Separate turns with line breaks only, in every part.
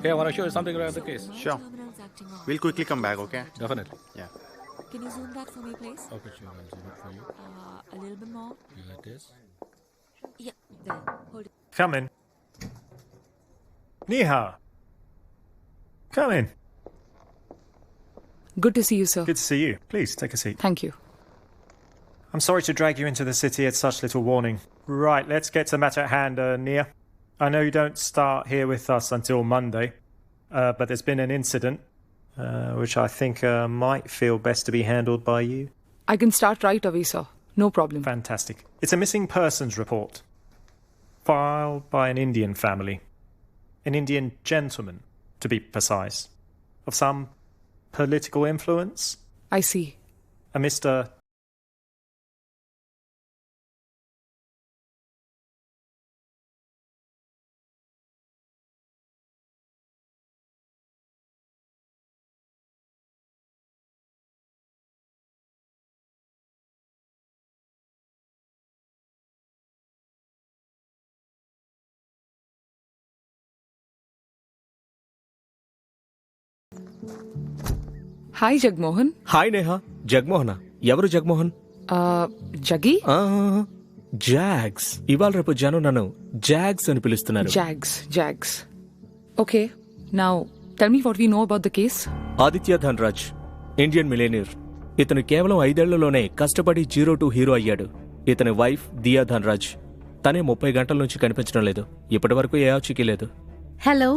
Hey, I want to show you something about the case.
Sure. We'll quickly come back, okay?
Definitely.
Yeah.
Can you zoom that for me, please?
Okay, sure. I'll zoom it for you.
A little bit more.
Here it is.
Yeah, there. Hold it.
Come in. Ni hao. Come in.
Good to see you, sir.
Good to see you. Please, take a seat.
Thank you.
I'm sorry to drag you into the city at such little warning. Right, let's get to the matter at hand, Nia. I know you don't start here with us until Monday, but there's been an incident, which I think might feel best to be handled by you.
I can start right away, sir. No problem.
Fantastic. It's a missing persons report, filed by an Indian family. An Indian gentleman, to be precise. Of some political influence.
I see.
A Mr.
Hi Jagamohan.
Hi Neha. జగమోహనా? ఎవరు Jagamohan?
జగి?
Jacks. ఇవాళ రేపు జనం నన్ను Jags అని పిలుస్తున్నారు.
Jags. Okay, now tell me what we know about the case.
Aditya Dhanraj, Indian millionaire. ఇతను కేవలం 5 ఏళ్లలోనే కష్టపడి 0 to హీరో అయ్యాడు. ఇతని వైఫ్ దియా ధన్రాజ్. తనే 30 గంటల నుంచి కనిపించడం లేదు. ఇప్పటి వరకు ఏ ఆచూకీ లేదు.
Hello.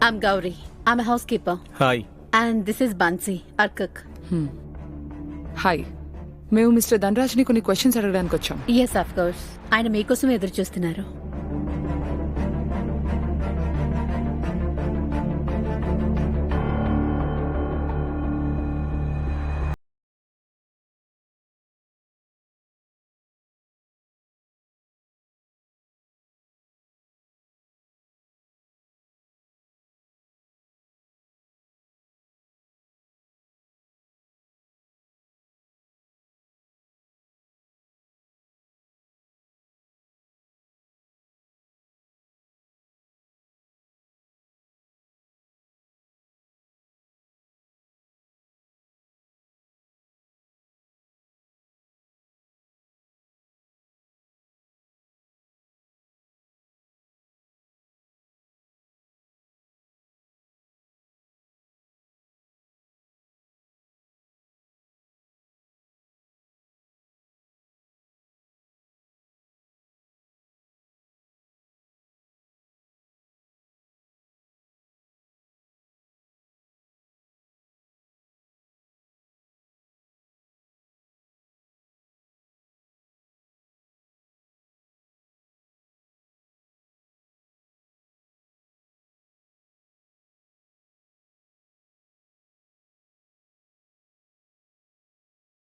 I'm Gauri. I'm a housekeeper.
Hi.
And this is Bansi, our cook.
Hi, మేము మిస్టర్ ధనరాజ్ని కొన్ని క్వశ్చన్స్ అడగడానికి వచ్చాం.
Yes, of course. ఆయన మీకోసం ఎదురు చూస్తున్నారు.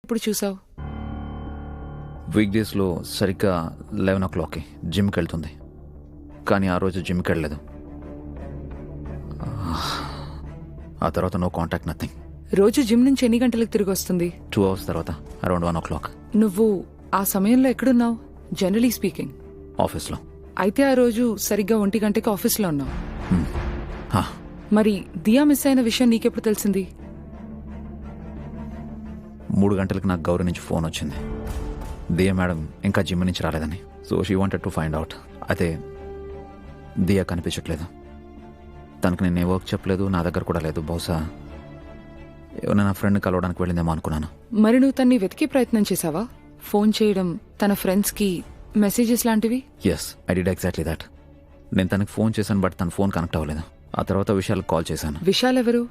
ఇప్పుడు చూసావు.
వీక్ డేస్లో సరిగ్గా 11 o'clockకి జిమ్కి వెళ్తుంది, కానీ ఆ రోజు జిమ్కి వెళ్ళలేదు. ఆ తర్వాత నో కాంటాక్ట్, నథింగ్.
రోజు జిమ్ నుంచి ఎన్ని గంటలకు తిరిగి వస్తుంది?
2 hours తర్వాత అరౌండ్ 1 o'clock.
నువ్వు ఆ సమయంలో ఎక్కడున్నావు? Generally speaking.
ఆఫీస్లో.
అయితే ఆ రోజు సరిగ్గా 1 గంటకి ఆఫీస్లో ఉన్నావు.
హా.
మరి దియా మిస్ అయిన విషయం నీకెప్పుడు తెలిసింది?
3 గంటలకు నాకు గౌరీ నుంచి ఫోన్ వచ్చింది, దియా మేడం ఇంకా జిమ్ నుంచి రాలేదని. So she wanted to find out. అయితే దియా కనిపించట్లేదు. తనకు నేను ఏ వర్క్ చెప్పలేదు, నా దగ్గర కూడా లేదు. బహుశా ఏమైనా నా ఫ్రెండ్ని కలవడానికి వెళ్ళిందేమో అనుకున్నాను.
మరి నువ్వు తన్ని వెతికే ప్రయత్నం చేసావా? ఫోన్ చేయడం, తన ఫ్రెండ్స్కి మెసేజెస్ లాంటివి?
Yes, I did exactly that. నేను తనకు ఫోన్ చేశాను, బట్ తన ఫోన్ కనెక్ట్ అవ్వలేదు. ఆ తర్వాత విశాల్కి కాల్ చేశాను.
విశాల్ ఎవరు?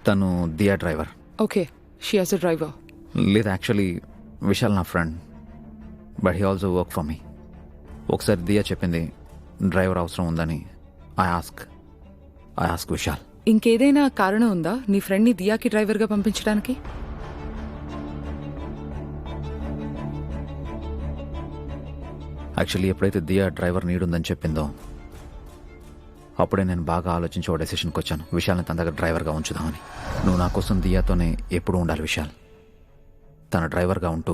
తను Diya driver.
Okay, she has a driver.
లేదు, యాక్చువల్లీ విశాల్ నా friend, but he also work for me. ఒకసారి దియా చెప్పింది డ్రైవర్ అవసరం ఉందని. I ask Vishal.
ఇంకేదైనా కారణం ఉందా నీ ఫ్రెండ్ని దియాకి డ్రైవర్గా పంపించడానికి?
యాక్చువల్లీ ఎప్పుడైతే దియా డ్రైవర్ నీడ్ ఉందని చెప్పిందో అప్పుడే నేను బాగా ఆలోచించి ఓ డెసిషన్కి వచ్చాను, విశాల్ని తన దగ్గర డ్రైవర్గా ఉంచుదామని. నువ్వు నా కోసం దియాతోనే ఎప్పుడూ ఉండాలి విశాల్. తన డ్రైవర్గా ఉంటూ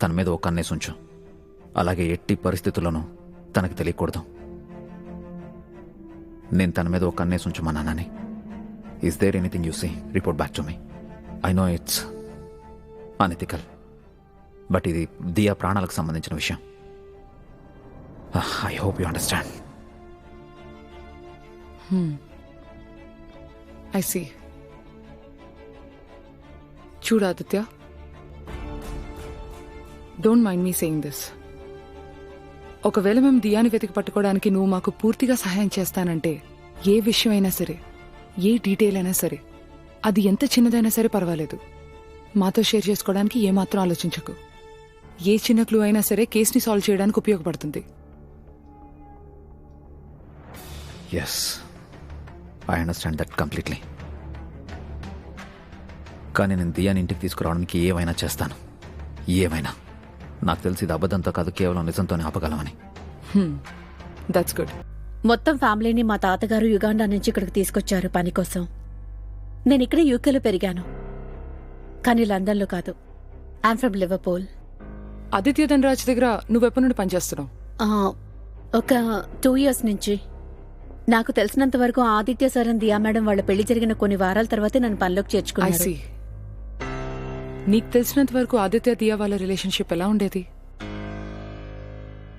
తన మీద ఒక కన్నేసి ఉంచు. అలాగే ఎట్టి పరిస్థితుల్లోనూ తనకి తెలియకూడదు. నేను తన మీద ఒక కన్నేసి ఉంచమన్నానని. Is there anything you see report back to me. I know it's unethical, but ఇది దియా ప్రాణాలకు సంబంధించిన విషయం. I hope you understand.
I see. చూడు Aditya, don't mind me saying this. ఒకవేళ మేము దియాని వెతికి పట్టుకోవడానికి నువ్వు మాకు పూర్తిగా సహాయం చేస్తానంటే ఏ విషయం అయినా సరే, ఏ డీటెయిల్ అయినా సరే, అది ఎంత చిన్నదైనా సరే పర్వాలేదు, మాతో షేర్ చేసుకోవడానికి ఏమాత్రం ఆలోచించకు. ఏ చిన్న క్లూ అయినా సరే కేసుని సాల్వ్ చేయడానికి ఉపయోగపడుతుంది.
Yes, I understand that completely. కానీ నేను దియాని ఇంటికి తీసుకురావడానికి ఏమైనా చేస్తాను, ఏమైనా. నాకు తెలిసి ఇది అబద్ధంతో కాదు, కేవలం నిజంతోనే ఆపగలమని.
That's good.
మొత్తం ఫ్యామిలీని మా తాతగారు యుగాండా నుంచి ఇక్కడికి తీసుకొచ్చారు పని కోసం. నేను ఇక్కడే యూకేలో పెరిగాను, కానీ లండన్లో కాదు. I'm from Liverpool.
Aditya Dhanraj దగ్గర నువ్వెప్పటి నుండి పనిచేస్తున్నావు?
ఒక 2 years నుంచి. నాకు తెలిసినంత వరకు Aditya sir and Diya madam వాళ్ళ పెళ్లి జరిగిన కొన్ని వారాల తర్వాతే నన్ను పనిలోకి
ఐ
చేర్చుకున్నారు.
సీ. నీకు తెలిసినంత వరకు ఆదిత్య దియా వాళ్ళ రిలేషన్షిప్ ఎలా ఉండేది?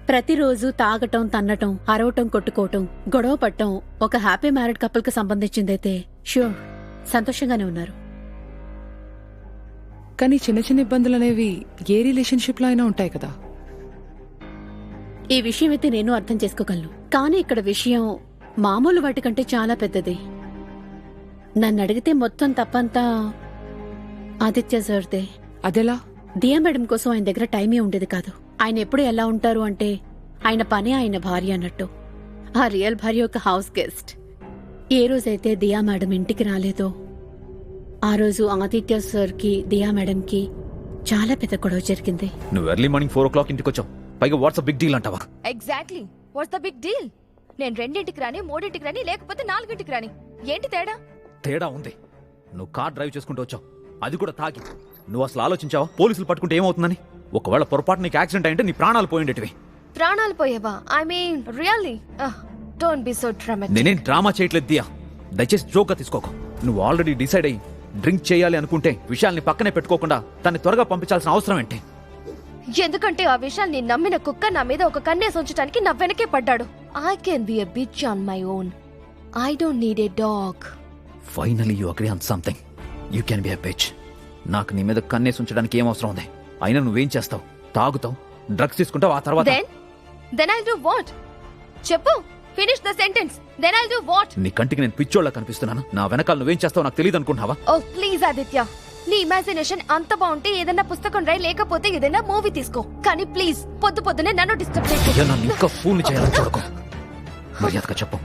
ప్రతిరోజు తాగటం, తన్నటం, అరవటం, కొట్టుకోవటం, గొడవ పట్టం ఒక హ్యాపీ మ్యారీడ్ కపుల్ కి సంబంధించిందైతే ష్యూర్ సంతోషంగానే ఉన్నారు.
కానీ చిన్న చిన్న ఇబ్బందులు అనేవి ఏ రిలేషన్షిప్ లో అయినా ఉంటాయి కదా.
ఈ విషయం అయితే నేను అర్థం చేసుకోగలను, కానీ ఇక్కడ విషయం మామూలు వాటికంటే చాలా పెద్దది. నన్ను అడిగితే మొత్తం తప్పంతా ఆదిత్య సార్దే.
అదెలా?
దియా మేడం కోసం ఆయన దగ్గర టైమే ఉండేది కాదు. ఆయన ఎప్పుడు ఎలా ఉంటారు అంటే ఆయన పనే ఆయన భార్య అన్నట్టు. ఆ రియల్ భార్య ఒక హౌస్ గెస్ట్. ఏ రోజైతే దియా మేడం ఇంటికి రాలేదో ఆ రోజు ఆదిత్య సార్కి దియా మేడంకి చాలా పెద్ద గొడవ జరిగింది.
నువ్వు ఎర్లీ మార్నింగ్ 4 o'clock ఇంటికి వచ్చావు, పైగా వాట్స్ బిగ్ డీల్ అంటావా?
Exactly, what's the big deal? నేను 2ంటికి రాని, 3ంటికి రాని, లేకపోతే 4ంటికి రాని, ఏంటి తేడా?
తేడా ఉంది. నువ్వు కార్ డ్రైవ్ చేసుకుంటూ వచ్చావు, అది కూడా తాగి. నువ్వు అసలు ఆలోచించావా పోలీసులు పట్టుకుంటే ఏమవుతుందని? ఒకవేళ పొరపాటు నీకు యాక్సిడెంట్ అయింటే నీ ప్రాణాలు పోయిండేటివి.
ప్రాణాలు పోయేవా? I mean really? Don't be so dramatic.
నేనేం డ్రామా చేయట్లేదు దియా, దయచేసి జోక్గా తీసుకోకు. నువ్వు ఆల్రెడీ డిసైడ్ అయ్యి డ్రింక్ చేయాలి అనుకుంటే విషయాల్ని పక్కనే పెట్టుకోకుండా దాన్ని త్వరగా పంపించాల్సిన అవసరం ఏంటి?
ఎందుకంటే ఆ విషయాలు నేను నమ్మిన కుక్క నా మీద ఒక కన్నేసి ఉంచడానికి నా వెనకే పడ్డాడు. I can be a bitch on my own. I don't need a dog.
Finally you agree on something. You can be a bitch. నాకు నీ మీద కన్నేసి ఉంచడానికి ఏం అవసరం ఉంది? అయినా నువ్వేం చేస్తావు? తాగుతావు, డ్రగ్స్ తీసుకుంటావు, ఆ తర్వాత
దెన్ ఐల్ డు వాట్? చెప్పు, finish the sentence. Then I'll do what?
నీ కంటికి నేను పిచ్చోళ్ళ కనిపిస్తున్నాను? నా వెనకాల నువ్వేం చేస్తావు నాకు తెలియదు అనుకుంటున్నావా?
ఓ ప్లీజ్ ఆదిత్య, నీ ఇమాజినేషన్ అంత బాగుంటే ఏదైనా పుస్తకం రాయి, లేకపోతే ఏదైనా మూవీ తీసుకో. కానీ ప్లీజ్ పొద్దు పొద్దునే నన్ను డిస్టర్బ్ చేయకు.
నన్ను ఇంకా ఫూల్ని చేయాలని చూడకు. మర్యాదగా చెప్పు,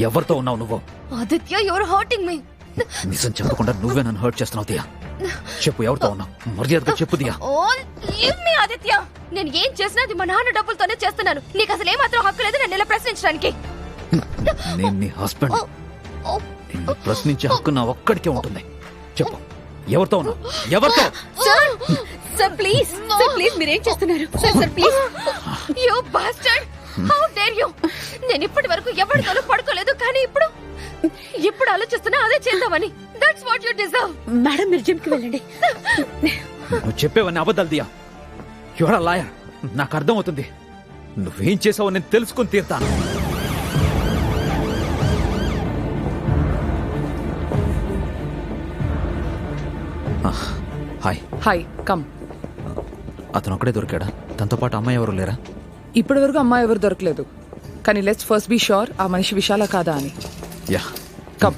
ఎవరితో ఉన్నావు నువ్వు?
Aditya, your hurting me.
నిజం చెప్పకుండా నువ్వే నన్ను హర్ట్ చేస్తున్నావు దియా. చెప్పు, ఎవరితో ఉన్నావు? మర్యాదగా చెప్పు దియా.
ఓ లీవ్ మీ ఆదిత్య. నేను ఏం చేసినా అది మా నాన్న డబ్బులతోనే చేస్తున్నాను. నీకు అసలు ఏమాత్రం హక్కు లేదు నన్ను ఇలా ప్రశ్నించడానికి.
నేను నీ హస్బెండ్. నిన్ను ప్రశ్నించే హక్కు నా ఒక్కడికే ఉంటుంది. చెప్పు, ఎవరితో ఉన్నావు? ఎవరితో?
Sir sir please, sir please, మీరేం చేస్తున్నారు? Sir sir please.
You bastard, how dare you. నేను ఇప్పటి వరకు ఎవరితోనూ పడుకోలేదు, కానీ ఇప్పుడు ఆలోచిస్తున్నా అదే చేద్దామని. That's what you deserve.
Madam మీరు జిమ్ కి వెళ్ళండి.
నువ్వు చెప్పేవన్నీ అబద్ధాలు దియా. Your a lawyer. నాకు అర్థం అవుతుంది. నువ్వేం చేసావో నేను తెలుసుకుని తీరుతాను. హాయ్.
Hi, come.
అతను ఒక్కడే దొరికాడా? తనతో పాటు అమ్మాయి ఎవరు లేరా?
ఇప్పటి వరకు అమ్మాయి ఎవరు దొరకలేదు, కానీ లెట్స్ ఫస్ట్ బీ షూర్ ఆ మనిషి విశాల కాదా అని.
Yeah,
come.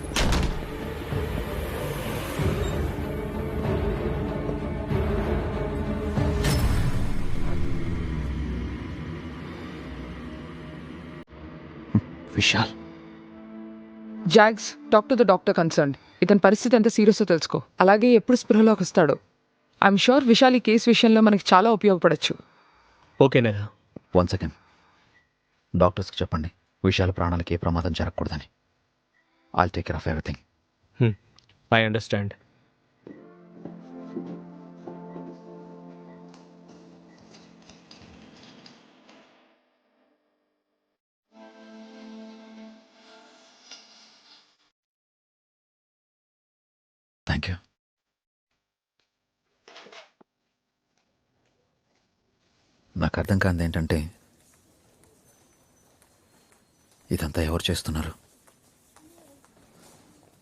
Vishal.
Jacks, talk to the doctor concern. ఇతని పరిస్థితి ఎంత సీరియస్తో తెలుసుకో. అలాగే ఎప్పుడు స్పృహలోకి వస్తాడో. ఐఎమ్ షూర్ విశాల్ ఈ కేసు విషయంలో మనకి చాలా ఉపయోగపడచ్చు.
ఓకేనా?
1 second. డాక్టర్స్కి చెప్పండి విశాల్ ప్రాణాలకి ఏ ప్రమాదం జరగకూడదని. I'll take care of everything.
I understand.
Thank you. నాకు అర్థం కానిది ఏంటంటే ఇదంతా ఎవరు చేస్తున్నారు?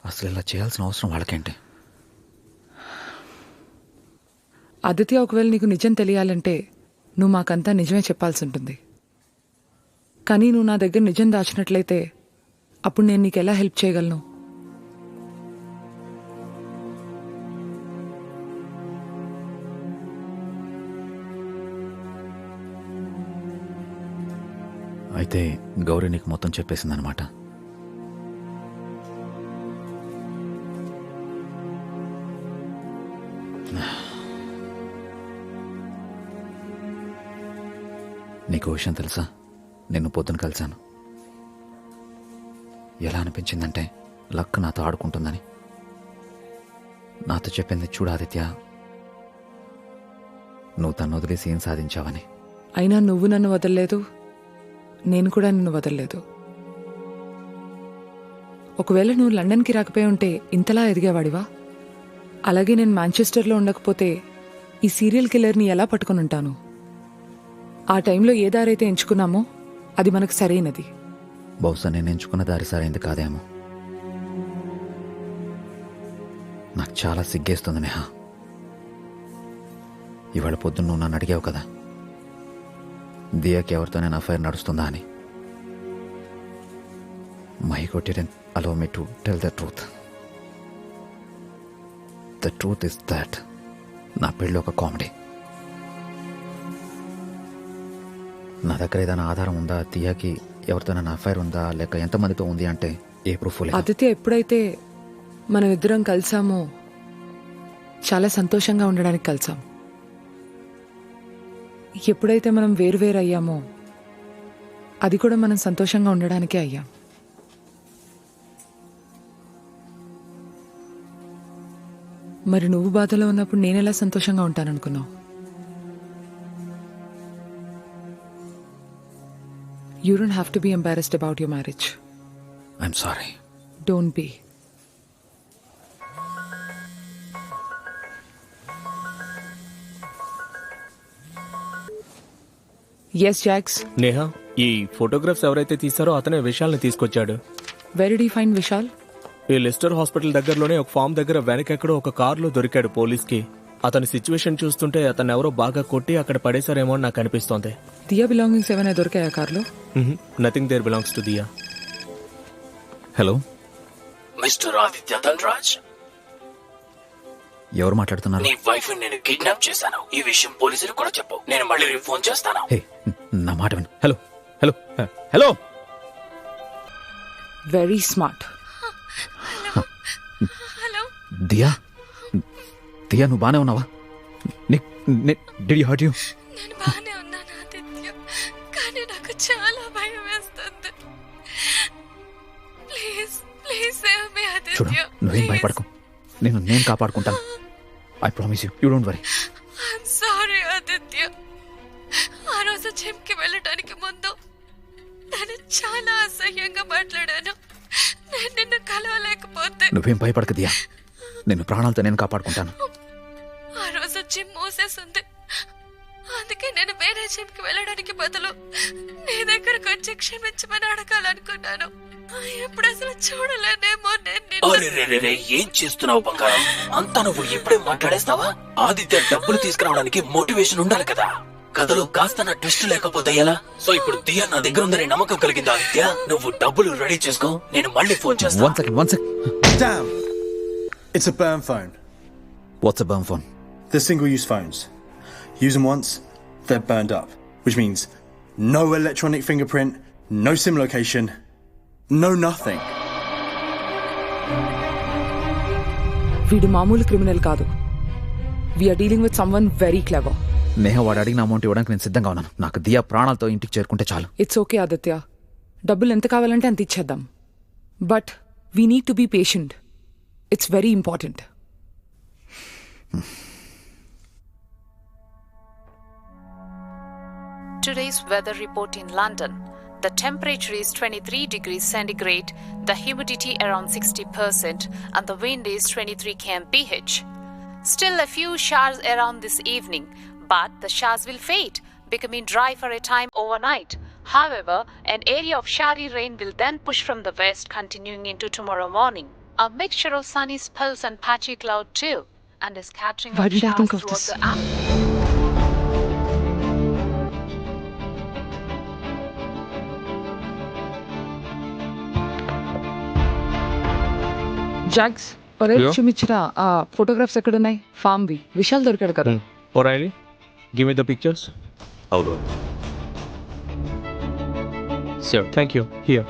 అసలు ఇలా చేయాల్సిన అవసరం వాళ్ళకేంటి?
ఆదిత్య, ఒకవేళ నీకు నిజం తెలియాలంటే నువ్వు మాకంతా నిజమే చెప్పాల్సి ఉంటుంది. కానీ నువ్వు నా దగ్గర నిజం దాచినట్లయితే అప్పుడు నేను నీకు ఎలా హెల్ప్ చేయగలను?
అయితే గౌరీ నీకు మొత్తం చెప్పేసిందనమాట. నీకు విషయం తెలుసా? నిన్ను పొద్దున కలిశాను. ఎలా అనిపించిందంటే లక్ నాతో ఆడుకుంటుందని. నాతో చెప్పింది, చూడు ఆదిత్య, నువ్వు తను వదిలేసి ఏం సాధించావని.
అయినా నువ్వు నన్ను వదలలేదు, నేను కూడా నిన్ను వదలలేదు. ఒకవేళ నువ్వు లండన్కి రాకపోయి ఉంటే ఇంతలా ఎదిగేవాడివా? అలాగే నేను మాంచెస్టర్లో ఉండకపోతే ఈ సీరియల్ కిల్లర్ని ఎలా పట్టుకుని ఉంటాను? ఆ టైంలో ఏ దారైతే ఎంచుకున్నామో అది మనకు సరైనది.
బహుశా నేను ఎంచుకున్న దారి సరైంది కాదేమో. నాకు చాలా సిగ్గేస్తుంది నేహా. ఇవాళ పొద్దున్న నువ్వు నన్ను అడిగావు కదా, దియాకి ఎవరితో నేను అఫైర్ నడుస్తుందా అని. My God didn't allow me to tell the truth. The truth is that నా పెళ్ళి ఒక కామెడీ. నా దగ్గర ఏదైనా ఆధారం ఉందా, దియాకి ఎవరితోనైనా అఫైర్ ఉందా, లేక ఎంతమందితో ఉంది అంటే ఏ ప్రూఫ్ లేదు.
ఆదిత్య, ఎప్పుడైతే మనం ఇద్దరం కలిసామో చాలా సంతోషంగా ఉండడానికి కలిసాం. ఎప్పుడైతే మనం వేరువేరు అయ్యామో అది కూడా మనం సంతోషంగా ఉండడానికే అయ్యాం. మరి నువ్వు బాధలో ఉన్నప్పుడు నేనెలా సంతోషంగా ఉంటాననుకున్నావు? You don't have to be embarrassed about your marriage.
I'm sorry.
Don't be. Yes, Jax.
Neha, ఈ ఫోటోగ్రాఫ్స్ ఎవరైతే తీశారో అతనే విశాల్ని తీసుకొచ్చాడు.
Where did he find Vishal?
ఈ లెస్టర్ హాస్పిటల్ దగ్గరలోనే ఒక ఫామ్ దగ్గర వెనకెక్కడో ఒక కారులో దొరికాడు పోలీస్కి. అతని సిచ్యువేషన్ చూస్తుంటే అతను ఎవరో బాగా కొట్టి అక్కడ పడేశారేమో అని నాకు అనిపిస్తోంది.
దియా బిలాంగింగ్స్ ఏమైనా దొరికాయా కార్లో?
Nothing there belongs to Diya.
Hello,
mister Aditya Dhanraj.
ఎవరు మాట్లాడుతున్నారు?
నీ వైఫ్ నేను కిడ్నాప్ చేశాను. ఈ విషయం పోలీసులకు కూడా చెప్పు. నేను మళ్ళీ రేపు ఫోన్ చేస్తాను.
హే, నా మాట విను. Hello hello hello.
Very smart.
Diya, Diya, నువ్వు బానే ఉన్నావా? Did you hurt you?
నేను బానే ఉన్నాను ఆదిత్య, కానీ నాకు చాలా భయం వేస్తుంది. Please please save me Aditya.
చూడు, నువ్వేం భయపడకు, నేను కాపాడుకుంటాను. I promise you, you don't worry.
I'm sorry Aditya. ఆ రోజు జిమ్కి వెళ్ళటానికి ముందు నేను చాలా అసహ్యంగా మాట్లాడాను. నేను నిన్ను కలవలేకపోతే.
నువ్వేం భయపడక దియా, నేను ప్రాణాలతో నేను కాపాడుకుంటాను.
ఆ రోజు జిమ్ మూసేసింది, అందుకే నేను వేరే జిమ్కి వెళ్ళడానికి బదులు నీ దగ్గరకు వచ్చి క్షమించమని అడగాలనుకున్నాను. ఇప్పుడు అసలు చూడలేనేమో నేను.
ఏం చేస్తున్నావు బంగారం? అంతా నువ్వు ఇప్పుడే మాట్లాడేస్తావా? ఆదిత్య డబ్బులు తీసుకురావడానికి మోటివేషన్ ఉండాలి కదా. కథలో కాస్త నా ట్విస్ట్ లేకపోతే ఎలా? సో ఇప్పుడు దియా నా దగ్గర ఉందని నమ్మకం కలిగింది ఆదిత్య. నువ్వు డబ్బులు రెడీ చేసుకో, నేను మళ్ళీ ఫోన్ చేస్తాను.
One second.
Damn! It's a burn phone.
What's a burn phone?
They're single-use phones. Use them once, they're burned up. Which means no electronic fingerprint, no SIM location, no nothing.
వీడు మామూలు criminal కాదు. We're dealing with someone very clever.
Neha, వాడు అడిగిన amount ఇవ్వడానికి నేను సిద్ధంగా ఉన్నాను. నాకు దియా ప్రాణాలతో ఇంటికి చేరుకుంటే చాలు.
ఇట్స్ ఓకే ఆదిత్య, డబ్బులు ఎంత కావాలంటే అంత ఇచ్చేద్దాం. But we need to be patient. It's very important.
Today's weather report in London.
The temperature is 23 degrees centigrade, the humidity around 60%, and the wind is 23 kmph. Still a few showers around this evening, but the showers will fade, becoming dry for a time overnight. However, an area of showery rain will then push from the west, continuing into tomorrow morning. A mixture of sunny spells and patchy cloud too, and a scattering
Why
of
did I
showers
think of
throughout
this?
the
Jacks ఒరే చూమిచ్చిన ఆ photographs ఎక్కడున్నాయి? ఫామ్వి విశాల్ దొరికాడు కదా.
O'Reilly, give me the pictures.
అవును
Sure, thank you. Here.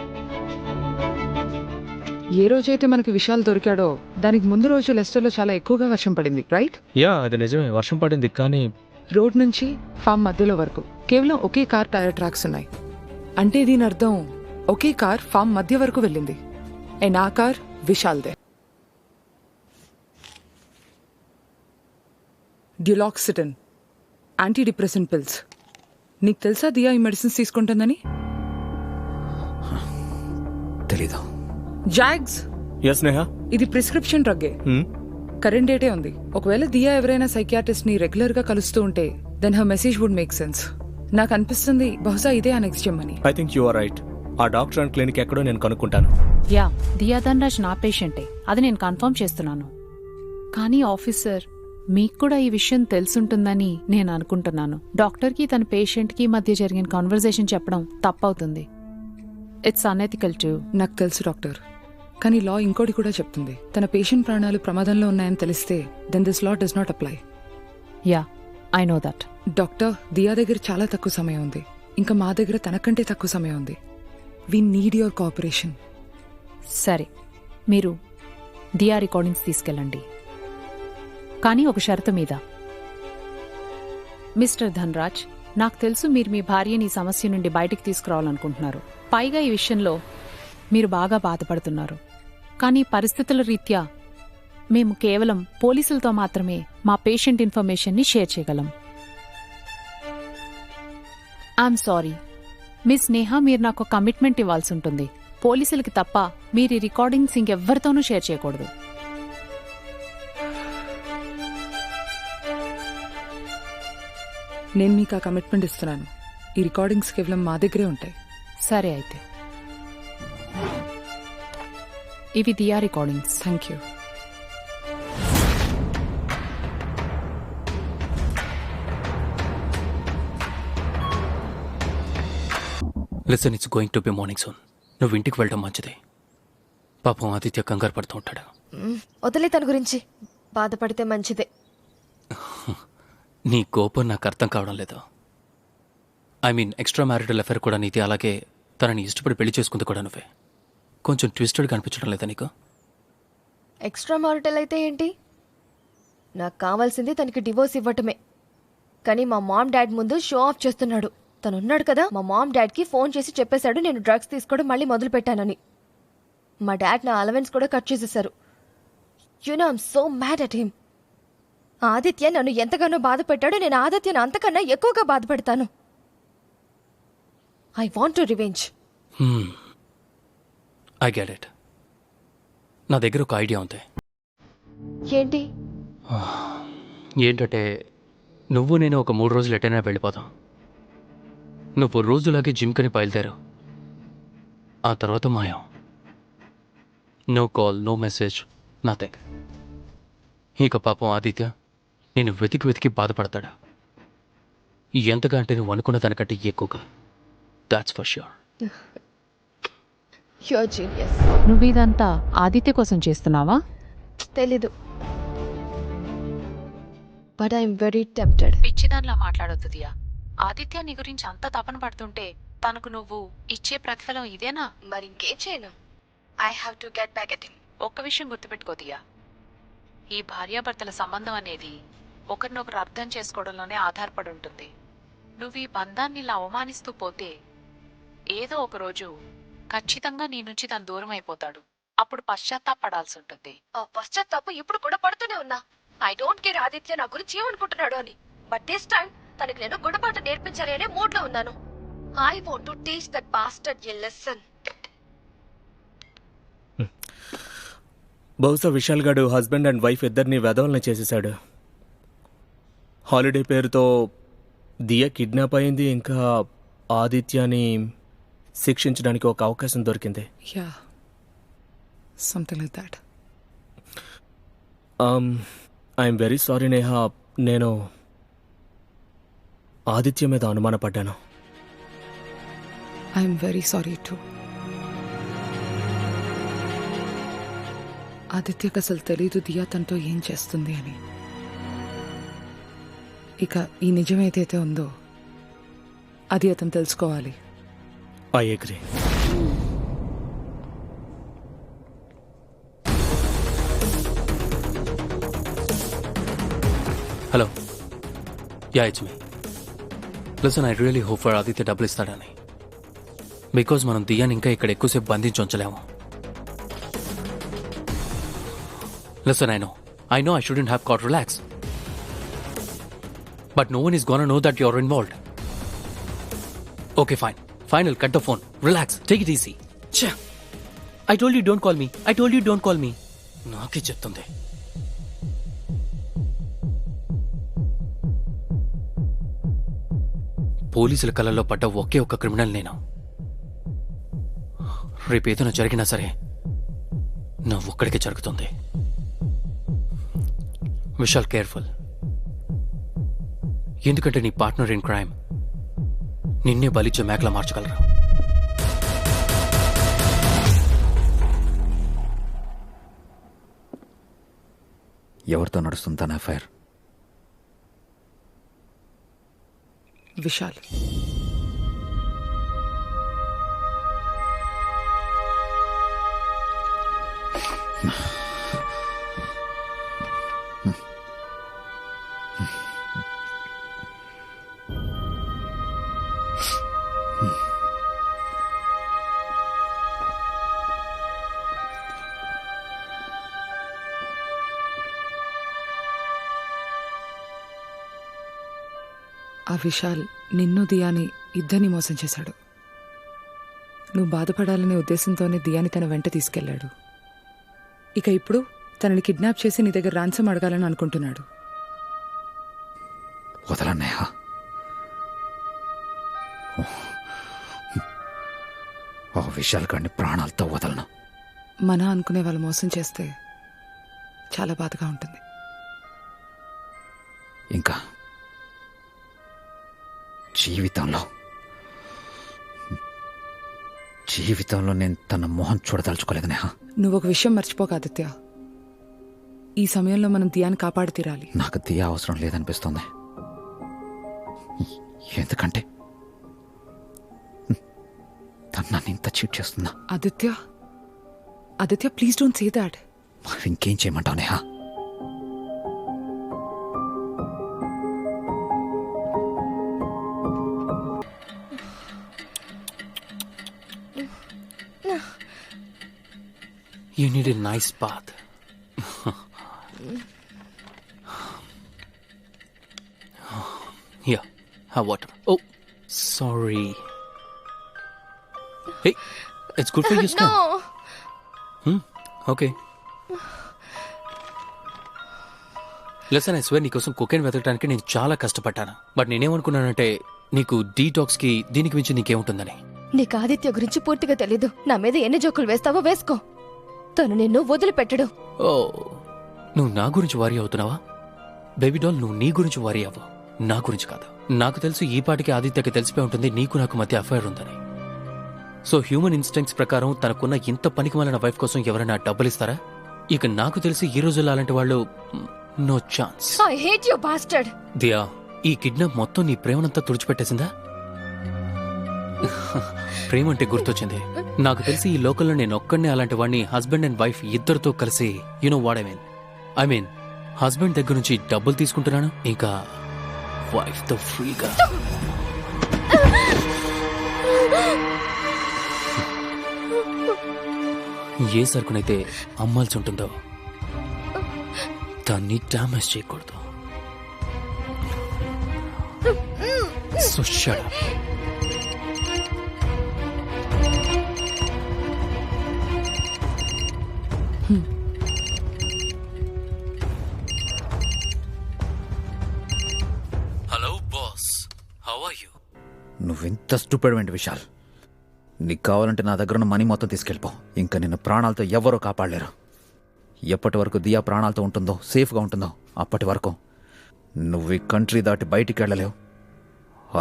ఏ రోజైతే మనకి విశాల్ దొరికాడో దానికి ముందు రోజు లెస్టర్లో చాలా ఎక్కువగా వర్షం పడింది, రైట్?
యా, అది నిజమే, వర్షం పడింది, కానీ
రోడ్ నుంచి ఫామ్ మధ్యలో వరకు కేవలం ఒకే కార్ టైర్ ట్రాక్స్ ఉన్నాయి. అంటే దీని అర్థం ఒకే కార్ ఫామ్ మధ్య వరకు వెళ్ళింది. అండ్ ఆ కార్ విశాల్దే. Duloxetine, antidepressant pills. నీకు తెలుసా దియా ఈ మెడిసిన్స్ తీసుకుంటుందని?
తెలీదు.
జాగ్స్,
ఎస్ నేహా.
ఇది ప్రిస్క్రిప్షన్ డ్రగ్గే, కరెంట్ డేటే ఉంది. ఒకవేళ దియా ఎవరైనా సైకియాట్రిస్ట్ ని రెగ్యులర్ గా కలుస్తూ ఉంటే then her message would make sense. నాకు అనిపిస్తుంది బహుశా ఇదే ఆ నెక్స్ట్ జెమ్ అని.
I think you are right. ఆ డాక్టర్ అండ్ క్లినిక్ ఎక్కడో నేను కనుక్కుంటాను.
యా, దియా ధన్రాజ్ నా పేషెంటే, అది నేను కన్ఫర్మ్ చేస్తున్నాను. కానీ ఆఫీసర్, మీకు కూడా ఈ విషయం తెలుసుంటుందని నేను అనుకుంటున్నాను. డాక్టర్కి తన పేషెంట్కి మధ్య జరిగిన కాన్వర్జేషన్ చెప్పడం తప్పవుతుంది. It's unethical to.
నాకు తెలుసు డాక్టర్, కానీ లా ఇంకోటి కూడా చెప్తుంది. తన పేషెంట్ ప్రాణాలు ప్రమాదంలో ఉన్నాయని తెలిస్తే then this law does not apply.
Yeah, I know that.
Doctor, Diya దగ్గర చాలా తక్కువ సమయం ఉంది, ఇంకా మా దగ్గర తనకంటే తక్కువ సమయం ఉంది. We need your cooperation.
సరే, మీరు దియా రికార్డింగ్స్ తీసుకెళ్ళండి, కానీ ఒక షరతు మీద. మిస్టర్ ధన్రాజ్, నాకు తెలుసు మీరు మీ భార్యని ఈ సమస్య నుండి బయటికి తీసుకురావాలనుకుంటున్నారు. పైగా ఈ విషయంలో మీరు బాగా బాధపడుతున్నారు. కానీ పరిస్థితుల రీత్యా మేము కేవలం పోలీసులతో మాత్రమే మా పేషెంట్ ఇన్ఫర్మేషన్ని షేర్ చేయగలం. ఐఎమ్ సారీ మిస్ నేహా, మీరు నాకు కమిట్మెంట్ ఇవ్వాల్సి ఉంటుంది. పోలీసులకి తప్ప మీరు ఈ రికార్డింగ్స్ ఇంకెవ్వరితోనూ షేర్ చేయకూడదు.
నేను మీకు ఆ కమిట్మెంట్ ఇస్తున్నాను. ఈ రికార్డింగ్స్ కేవలం మా దగ్గరే ఉంటాయి.
సరే అయితే, ఇవి Diya recordings.
Thank you.
Listen, it's going to be morning soon. నువ్వు ఇంటికి వెళ్ళడం మంచిది. పాపం ఆదిత్య కంగారు పడుతూ ఉంటాడు.
వదిలే, తన గురించి బాధపడితే మంచిదే.
నీ కోపం నాకు అర్థం కావడం లేదు. I mean, extra marital affair కూడా నీది, అలాగే తనని ఇష్టపడి పెళ్లి చేసుకుంది కూడా నువ్వే. కొంచెం ట్విస్టెడ్గా అనిపించడం లేదా నీకు?
ఎక్స్ట్రా మారిటల్ అయితే ఏంటి? నాకు కావాల్సింది తనకి డివోర్స్ ఇవ్వటమే. కానీ మా మామ్ డాడ్ ముందు షో ఆఫ్ చేస్తున్నాడు. తనున్నాడు కదా, మా మామ్ డాడ్కి ఫోన్ చేసి చెప్పేశాడు నేను డ్రగ్స్ తీసుకోవడం మళ్ళీ మొదలు పెట్టానని. మా డాడ్ నా అలవెన్స్ కూడా కట్ చేసేశారు. You know, I'm so mad at him. Aditya నన్ను ఎంతగానో బాధ పెట్టాడో నేను ఆదిత్యను అంతకన్నా ఎక్కువగా బాధ పెడతాను. I want to revenge.
I get it. నా దగ్గర ఒక ఐడియా ఉంది.
ఏంటి?
ఏంటంటే, నువ్వు నేను ఒక 3 రోజులు ఎటైనా వెళ్ళిపోతాం. నువ్వు రోజులాగే జిమ్కని బయలుదేరావు. ఆ తర్వాత మాయం. No call, no message, nothing. ఇక పాపం ఆదిత్య నేను వెతికి వెతికి బాధపడతాడా? ఎంతగా అంటే నువ్వు అనుకున్న దానికంటే ఎక్కువగా. That's for sure.
You're genius.
నువ్వు ఇదంతా ఆదిత్య కోసం చేస్తున్నావా?
తెలీదు, బట్ ఐఎమ్ వెరీ టెంప్టెడ్.
పిచ్చిదానిలా మాట్లాడొద్దు దియా. ఆదిత్య నీ గురించి అంత తపన పడుతుంటే తనకు నువ్వు ఇచ్చే ప్రతిఫలం ఇదేనా?
మరి ఇంకేం చేయను? I have to get back at him.
ఒక్క విషయం గుర్తుపెట్టుకో దియా, ఈ భార్యాభర్తల సంబంధం అనేది ఒకరినొకరు అర్థం చేసుకోవడంలోనే ఆధారపడి ఉంటుంది. నువ్వు ఈ బంధాన్ని ఇలా అవమానిస్తూ పోతే ఏదో ఒక రోజు ఖచ్చితంగా నీ నుంచి తను దూరం అయిపోతాడు. అప్పుడు పశ్చాత్తాపడాల్సి ఉంటుంది.
ఆ పశ్చాత్తాపం ఇప్పుడు కూడా పడుతూనే ఉన్నా. ఐ డోంట్ కేర్ ఆదిత్య నా గురించి ఏమనుకుంటున్నాడు అని. బట్ దిస్ టైం తనకి నేను గుణపాఠం నేర్పించాలి అనే మూడ్ లో ఉన్నాను. I want to teach that bastard a lesson.
బహుశా విశాల్ గాడు హస్బెండ్ అండ్ వైఫ్ ఇద్దరిని వెధవల్ని చేసేశాడు. హాలిడే పేరుతో దియా కిడ్నాప్ అయింది. ఇంకా ఆదిత్యని శిక్షించడానికి ఒక అవకాశం దొరికింది.
Yeah, something like that.
I'm very sorry Neha, నేను ఆదిత్య మీద అనుమానపడ్డాను.
I'm very sorry too. ఆదిత్యకు అసలు తెలీదు దియా తనతో ఏం చేస్తుంది అని. ఇక ఈ నిజం ఏదైతే ఉందో అది అతను తెలుసుకోవాలి.
I agree.
Hello, yeah it's me. Listen, I really hope for Aditya డబ్బులు ఇస్తాడని. బికాజ్ మనం దియాని ఇంకా ఇక్కడ ఎక్కువసేపు బంధించి ఉంచలేము. Listen, I know I shouldn't have got relaxed. But no one is gonna know that you're involved. Okay, fine. Final, cut the phone. Relax, take it easy. Chha. I told you don't call me. I told you don't call me. నాకే చెప్తుంది. పోలీసుల కళ్ళల్లో పడ్డ ఒకే ఒక్క criminal నేను. రేపేదైనా జరిగినా సరే నా ఒక్కడికే జరుగుతుంది. విశాల్, కేర్ఫుల్. ఎందుకంటే నీ పార్ట్నర్ ఇన్ క్రైమ్ నిన్నే బలిచ్చే మేకలా మార్చగలరు.
ఎవరితో నడుస్తుంది తన అఫైర్?
విశాల్. ఆ విశాల్ నిన్ను దియాని ఇద్దరిని మోసం చేశాడు. నువ్వు బాధపడాలనే ఉద్దేశంతోనే దియాని తన వెంట తీసుకెళ్లాడు. ఇక ఇప్పుడు తనని కిడ్నాప్ చేసి నీ దగ్గర రాన్సమ్ అడగాలని అనుకుంటున్నాడు.
వదలన్నయ్య. ఆ విశాల్ గారిని ప్రాణాలతో వదలను.
మన అనుకునే వాళ్ళు మోసం చేస్తే చాలా బాధగా ఉంటుంది.
ఇంకా జీవితంలో నేను తన మొహం చూడదలుచుకోలేదు నేహ.
నువ్వు ఒక విషయం మర్చిపోక ఆదిత్య, ఈ సమయంలో మనం దియాని కాపాడి తీరాలి.
నాకు దియా అవసరం లేదనిపిస్తుంది. ఎందుకంటే తను నన్ను ఇంత చీట్ చేస్తుందా?
Aditya please don't say that.
ఇంకేం చేయమంటావు Neha?
You need a nice bath. Here, have water. Oh, sorry. Hey, it's good for your skin.
No.
Okay. Listen, I swear నీకోసం కోకేన్ వెతకడానికి నేను చాలా కష్టపడ్డాను. బట్ నేనేమనుకున్నానంటే నీకు డీటాక్స్కి దీనికి మించి నీకేముంటుందని.
నీకు ఆదిత్య గురించి పూర్తిగా తెలీదు. నా మీద ఎన్ని జోకులు వేస్తావో వేసుకో, తను నిన్ను వదిలిపెట్టడు.
ఓ, నువ్వు నా గురించి వారీ అవుతున్నావా? బేబీ డాల్, నువ్వు నీ గురించి వారీ అవ్వు, నా గురించి కాదు. నాకు తెలుసు ఈ పాటికి ఆదిత్యకి తెలిసిపోయి ఉంటుంది నీకు నాకు మధ్య అఫైర్ ఉందని. సో హ్యూమన్ ఇన్స్టింక్ట్స్ ప్రకారం తనకున్న ఇంత పనికిమాలిన వైఫ్ కోసం ఎవరైనా డబ్బులు ఇస్తారా? ఇక నాకు తెలిసి ఈ రోజుల్లో అలాంటి వాళ్ళు no chance.
I hate you bastard.
Diya, ఈ కిడ్నాప్ మొత్తం నీ ప్రేమనంతా తుడిచిపెట్టేసిందా? ప్రేమ అంటే గుర్తొచ్చింది. నాకు తెలిసి ఈ లోకల్లో నేను ఒక్కడినే అలాంటి వాడిని హస్బెండ్ అండ్ వైఫ్ ఇద్దరితో కలిసి you know what I mean husband దగ్గర నుంచి డబ్బులు తీసుకుంటున్నాను, ఇంకా వైఫ్ తో ఫ్రీగా. ఏ సరుకునైతే అమ్మాల్సి ఉంటుందో దాన్ని డ్యామేజ్ చేయకూడదు. So shut up. Hello boss, how are you?
నువ్వెంత స్టూపిడ్ వెంట విశాల్. నీకు కావాలంటే నా దగ్గర ఉన్న మనీ మొత్తం తీసుకెళ్ళిపో. ఇంకా నిన్ను ప్రాణాలతో ఎవరూ కాపాడలేరు. ఎప్పటి వరకు దియా ప్రాణాలతో ఉంటుందో, సేఫ్గా ఉంటుందో, అప్పటి వరకు నువ్వు ఈ కంట్రీ దాటి బయటికి వెళ్ళలేవు.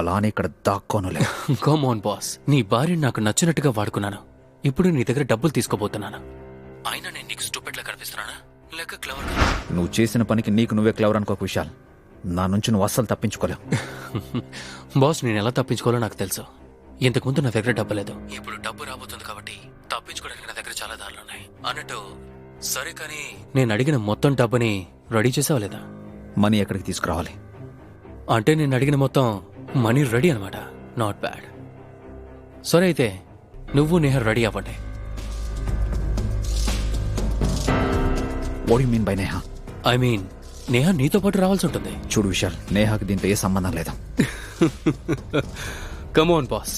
అలానే ఇక్కడ దాక్కోనులేవు.
కమ్ ఆన్ బాస్, నీ భార్యని నాకు నచ్చినట్టుగా వాడుకున్నాను. ఇప్పుడు నీ దగ్గర డబ్బులు తీసుకోబోతున్నాను. అయినా నేను నీకు స్టూపిడ్లా కనిపిస్తున్నానా లేక క్లవర్?
నువ్వు చేసిన పనికి నీకు నువ్వే క్లవర్ అనుకోకు విశాల్. నా నుంచి నువ్వు అస్సలు తప్పించుకోలేవు.
బాస్, నేను ఎలా తప్పించుకోవాలో నాకు తెలుసు. ఇంతకుముందు నా దగ్గర డబ్బు లేదు, ఇప్పుడు డబ్బు రాబోతుంది కాబట్టి తప్పించుకోవడానికి నా దగ్గర చాలా దారులు ఉన్నాయి అన్నట్టు. సరే, కానీ నేను అడిగిన మొత్తం డబ్బుని రెడీ చేసావా లేదా?
మనీ ఎక్కడికి తీసుకురావాలి?
అంటే నేను అడిగిన మొత్తం మనీ రెడీ అనమాట. Not bad. సరే, అయితే నువ్వు నేహ రెడీ అవ్వండి.
What you mean by Neha?
I mean Neha నీతో పాటు రావాల్సి ఉంటుంది.
చూడు విశాల్, నేహాకి దీంతో ఏ సంబంధం లేదు.
కమోన్ బాస్,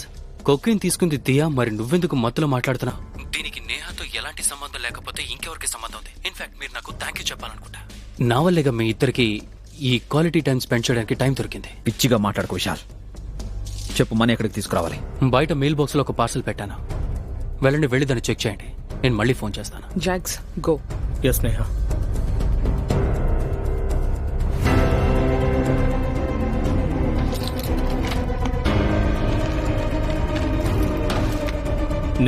కొక్కైన్ తీసుకుంది దియా, మరి నువ్వెందుకు మత్తులో మాట్లాడుతున్నా? దీనికి నేహాతో ఎలాంటి సంబంధం లేకపోతే ఇంకెవరికి సంబంధం ఉంది? ఇన్ఫాక్ట్ మీరు నాకు థ్యాంక్ యూ చెప్పాలనుకుంటా. నా వల్లేగా మీ ఇద్దరికి ఈ క్వాలిటీ టైం స్పెండ్ చేయడానికి టైం దొరికింది.
పిచ్చిగా మాట్లాడుకో విశాల్. చెప్పు, మనీ ఎక్కడికి తీసుకురావాలి?
బయట మెయిల్ బాక్స్ లో ఒక పార్సల్ పెట్టాను. వెళ్ళి దాన్ని చెక్ చేయండి. నేను మళ్ళీ ఫోన్ చేస్తాను.
Jacks, go.
Yes Neha.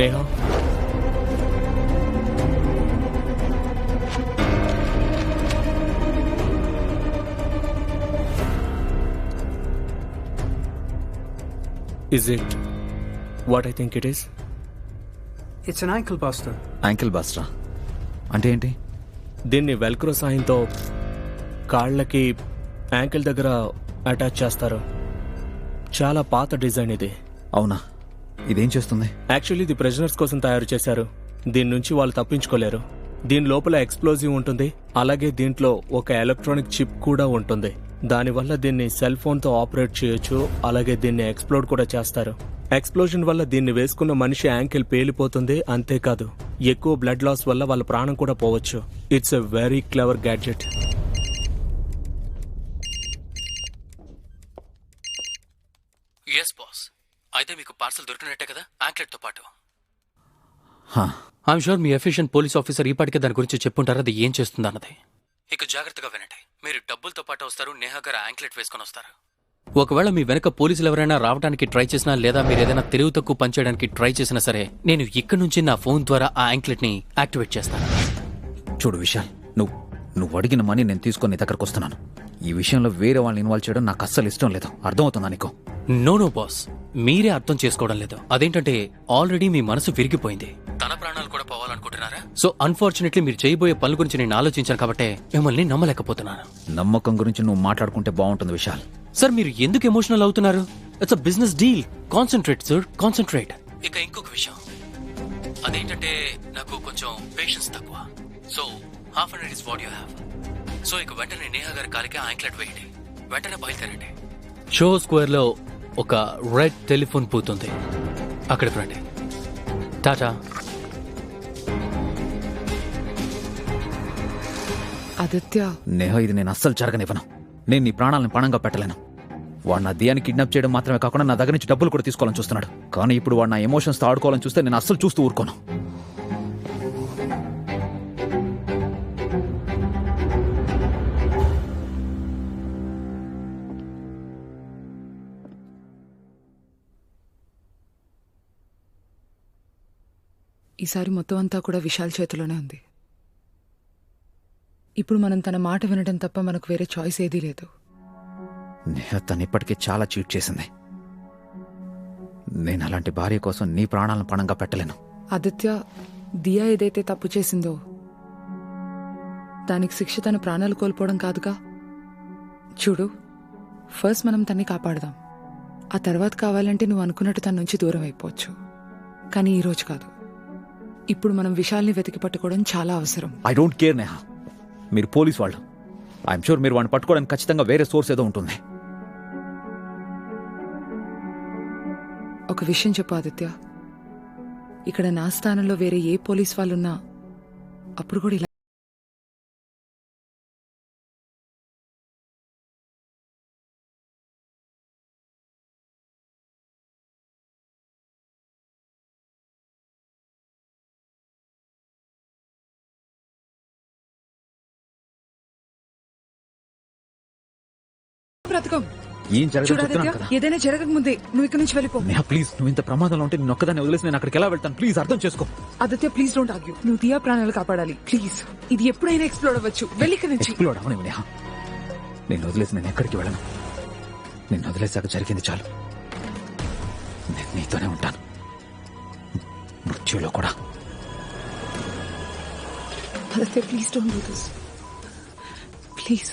Neha, is it what I think it is?
It's an ankle buster.
Ankle బస్టరా అంటే ఏంటి?
దీన్ని వెల్క్రో సాయంతో కాళ్ళకి యాంకిల్ దగ్గర అటాచ్ చేస్తారు. చాలా పాత డిజైన్ ఇది.
అవునా? ఇదేం చేస్తుంది?
యాక్చువల్లీ ఇది ప్రిజనర్స్ కోసం తయారు చేశారు. దీని నుంచి వాళ్ళు తప్పించుకోలేరు. దీని లోపల ఎక్స్ప్లోజివ్ ఉంటుంది. అలాగే దీంట్లో ఒక ఎలక్ట్రానిక్ చిప్ కూడా ఉంటుంది. దానివల్ల దీన్ని సెల్ ఫోన్తో ఆపరేట్ చేయొచ్చు. అలాగే దీన్ని ఎక్స్ప్లోడ్ కూడా చేస్తారు. ఎక్స్ప్లోజన్ వల్ల దీన్ని వేసుకున్న మనిషి యాంకిల్ పేలిపోతుంది. అంతేకాదు, ఎక్కువ బ్లడ్ లాస్ వల్ల వాళ్ళ ప్రాణం కూడా పోవచ్చు. It's a very clever gadget.
Yes boss, అయితే మీకు పార్సల్ దొరికినట్టే కదా యాంక్లెట్ తో పాటు.
హా,
ఐఎమ్ షూర్ మీ ఎఫిషియెంట్ పోలీస్ ఆఫీసర్ ఈపాటికే దాని గురించి చెప్పుంటారు అది ఏం చేస్తుంది అన్నది. ఇక జాగ్రత్తగా వినండి. మీరు డబ్బులతో పాటు వస్తారు, నేహా గారు యాంక్లెట్ వేసుకొని వస్తారు. ఒకవేళ మీ వెనక పోలీసులు ఎవరైనా రావడానికి ట్రై చేసినా, లేదా మీరు ఏదైనా తెలివి తక్కువ పనిచేయడానికి ట్రై చేసినా సరే, నేను ఇక్కడ నుంచి నా ఫోన్ ద్వారా ఆ యాంక్లెట్ ని యాక్టివేట్ చేస్తాను.
చూడు విశాల్, నువ్వు అడిగిన మనీ నేను తీసుకొని నీ దగ్గరకు వస్తున్నాను. ఈ విషయంలో వేరే వాళ్ళని ఇన్వాల్వ్ చేయడం నాకు అస్సలు ఇష్టం లేదు. అర్థమవుతుందా నీకు?
నో బాస్, మీరే అర్థం చేసుకోవడం లేదు. అదేంటంటే ఆల్రెడీ మీ మనసు విరిగిపోయింది. తన ప్రాణాలు కూడా పోవాలనుకుంటున్నారా? సో అన్ఫార్చునేట్లీ మీరు చేయబోయే పనుల గురించి నేను ఆలోచించాను కాబట్టి మిమ్మల్ని నమ్మలేకపోతున్నాను.
నమ్మకం గురించి నువ్వు మాట్లాడుకుంటే బాగుంటుంది విశాల్.
సార్, మీరు ఎందుకు ఎమోషనల్ అవుతున్నారు? It's a business deal. Concentrate sir, concentrate. ఇక ఇంకొక విషయం, అదేంటంటే నాకు కొంచెం పేషెన్స్ తక్కువ. So half an hour is what you have. సో ఇక వెంటనే నేహా గారి కాలికి యాంక్లెట్ వేయండి. వెంటనే బయలుదేరండి. షో స్క్వేర్ లో ఒక రెడ్ టెలిఫోన్ బూత్ ఉంది, అక్కడికి రండి. టాటా.
ఆదిత్య,
నేహా, ఇది నేను అస్సలు జరగనివ్వను. నేను నీ ప్రాణాలను పణంగా పెట్టలేను. వాడు నా దియాన్ని కిడ్నాప్ చేయడం మాత్రమే కాకుండా నా దగ్గర నుంచి డబ్బులు కూడా తీసుకోవాలని చూస్తున్నాడు. కానీ ఇప్పుడు వాడు నా ఎమోషన్స్తో ఆడుకోవాలని చూస్తే నేను అస్సలు చూస్తూ ఊరుకోను.
ఈసారి మొత్తం అంతా కూడా విశాల్ చేతిలోనే ఉంది. ఇప్పుడు మనం తన మాట వినడం తప్ప మనకు వేరే చాయిస్ ఏదీ లేదు.
నేహా తను ఇప్పటికే చాలా చీట్ చేసింది. నేను అలాంటి భార్య కోసం నీ ప్రాణాలను పణంగా పెట్టలేను.
ఆదిత్య, దియా ఏదైతే తప్పు చేసిందో దానికి శిక్ష తన ప్రాణాలు కోల్పోవడం కాదుగా. చూడు, ఫస్ట్ మనం తన్ని కాపాడదాం. ఆ తర్వాత కావాలంటే నువ్వు అనుకున్నట్టు తన నుంచి దూరం అయిపోవచ్చు. కానీ ఈరోజు కాదు. ఇప్పుడు మనం విశాల్ని వెతికి పట్టుకోవడం చాలా అవసరం.
I don't care Neha. మీరు పోలీస్ వాళ్ళు. ఐఎమ్ షూర్ మీరు వాడిని పట్టుకోవడానికి ఖచ్చితంగా వేరే సోర్స్ ఏదో ఉంటుంది.
ఒక విషయం చెప్పు ఆదిత్య, ఇక్కడ నా స్థానంలో వేరే ఏ పోలీస్ వాళ్ళున్నా అప్పుడు కూడా ఇలా బ్రతకం.
ఏం జరగదు
చూడాదిత్య,
చెప్తున్నాను కదా.
ఏదైనా జరగక ముందే నువ్వు ఇక్కడ నుంచి వెళ్ళిపో.
నేహా ప్లీజ్, నువ్వు ఇంత ప్రమాదంలో ఉంటే నేను ఒక్కదాన్ని వదిలేసి నేను అక్కడికి ఎలా వెళ్తాను? ప్లీజ్ అర్థం చేసుకో.
Aditya please don't argue. నువ్వు దియా ప్రాణాలు కాపాడాలి ప్లీజ్. ఇది ఎప్పుడైనా ఎక్స్ప్లోర్ అవ్వచ్చు. వెళ్ళి ఇక్కడ నుంచి.
ఎక్స్ప్లోర్ అవనేమి నేహా. నేను వదిలేసి నేను ఎక్కడికి వెళ్ళను. నిన్ను వదిలేసాక జరిగింది చాలు. నేను నీతోనే ఉంటాను, మృత్యులో కూడా.
Aditya please don't do this please.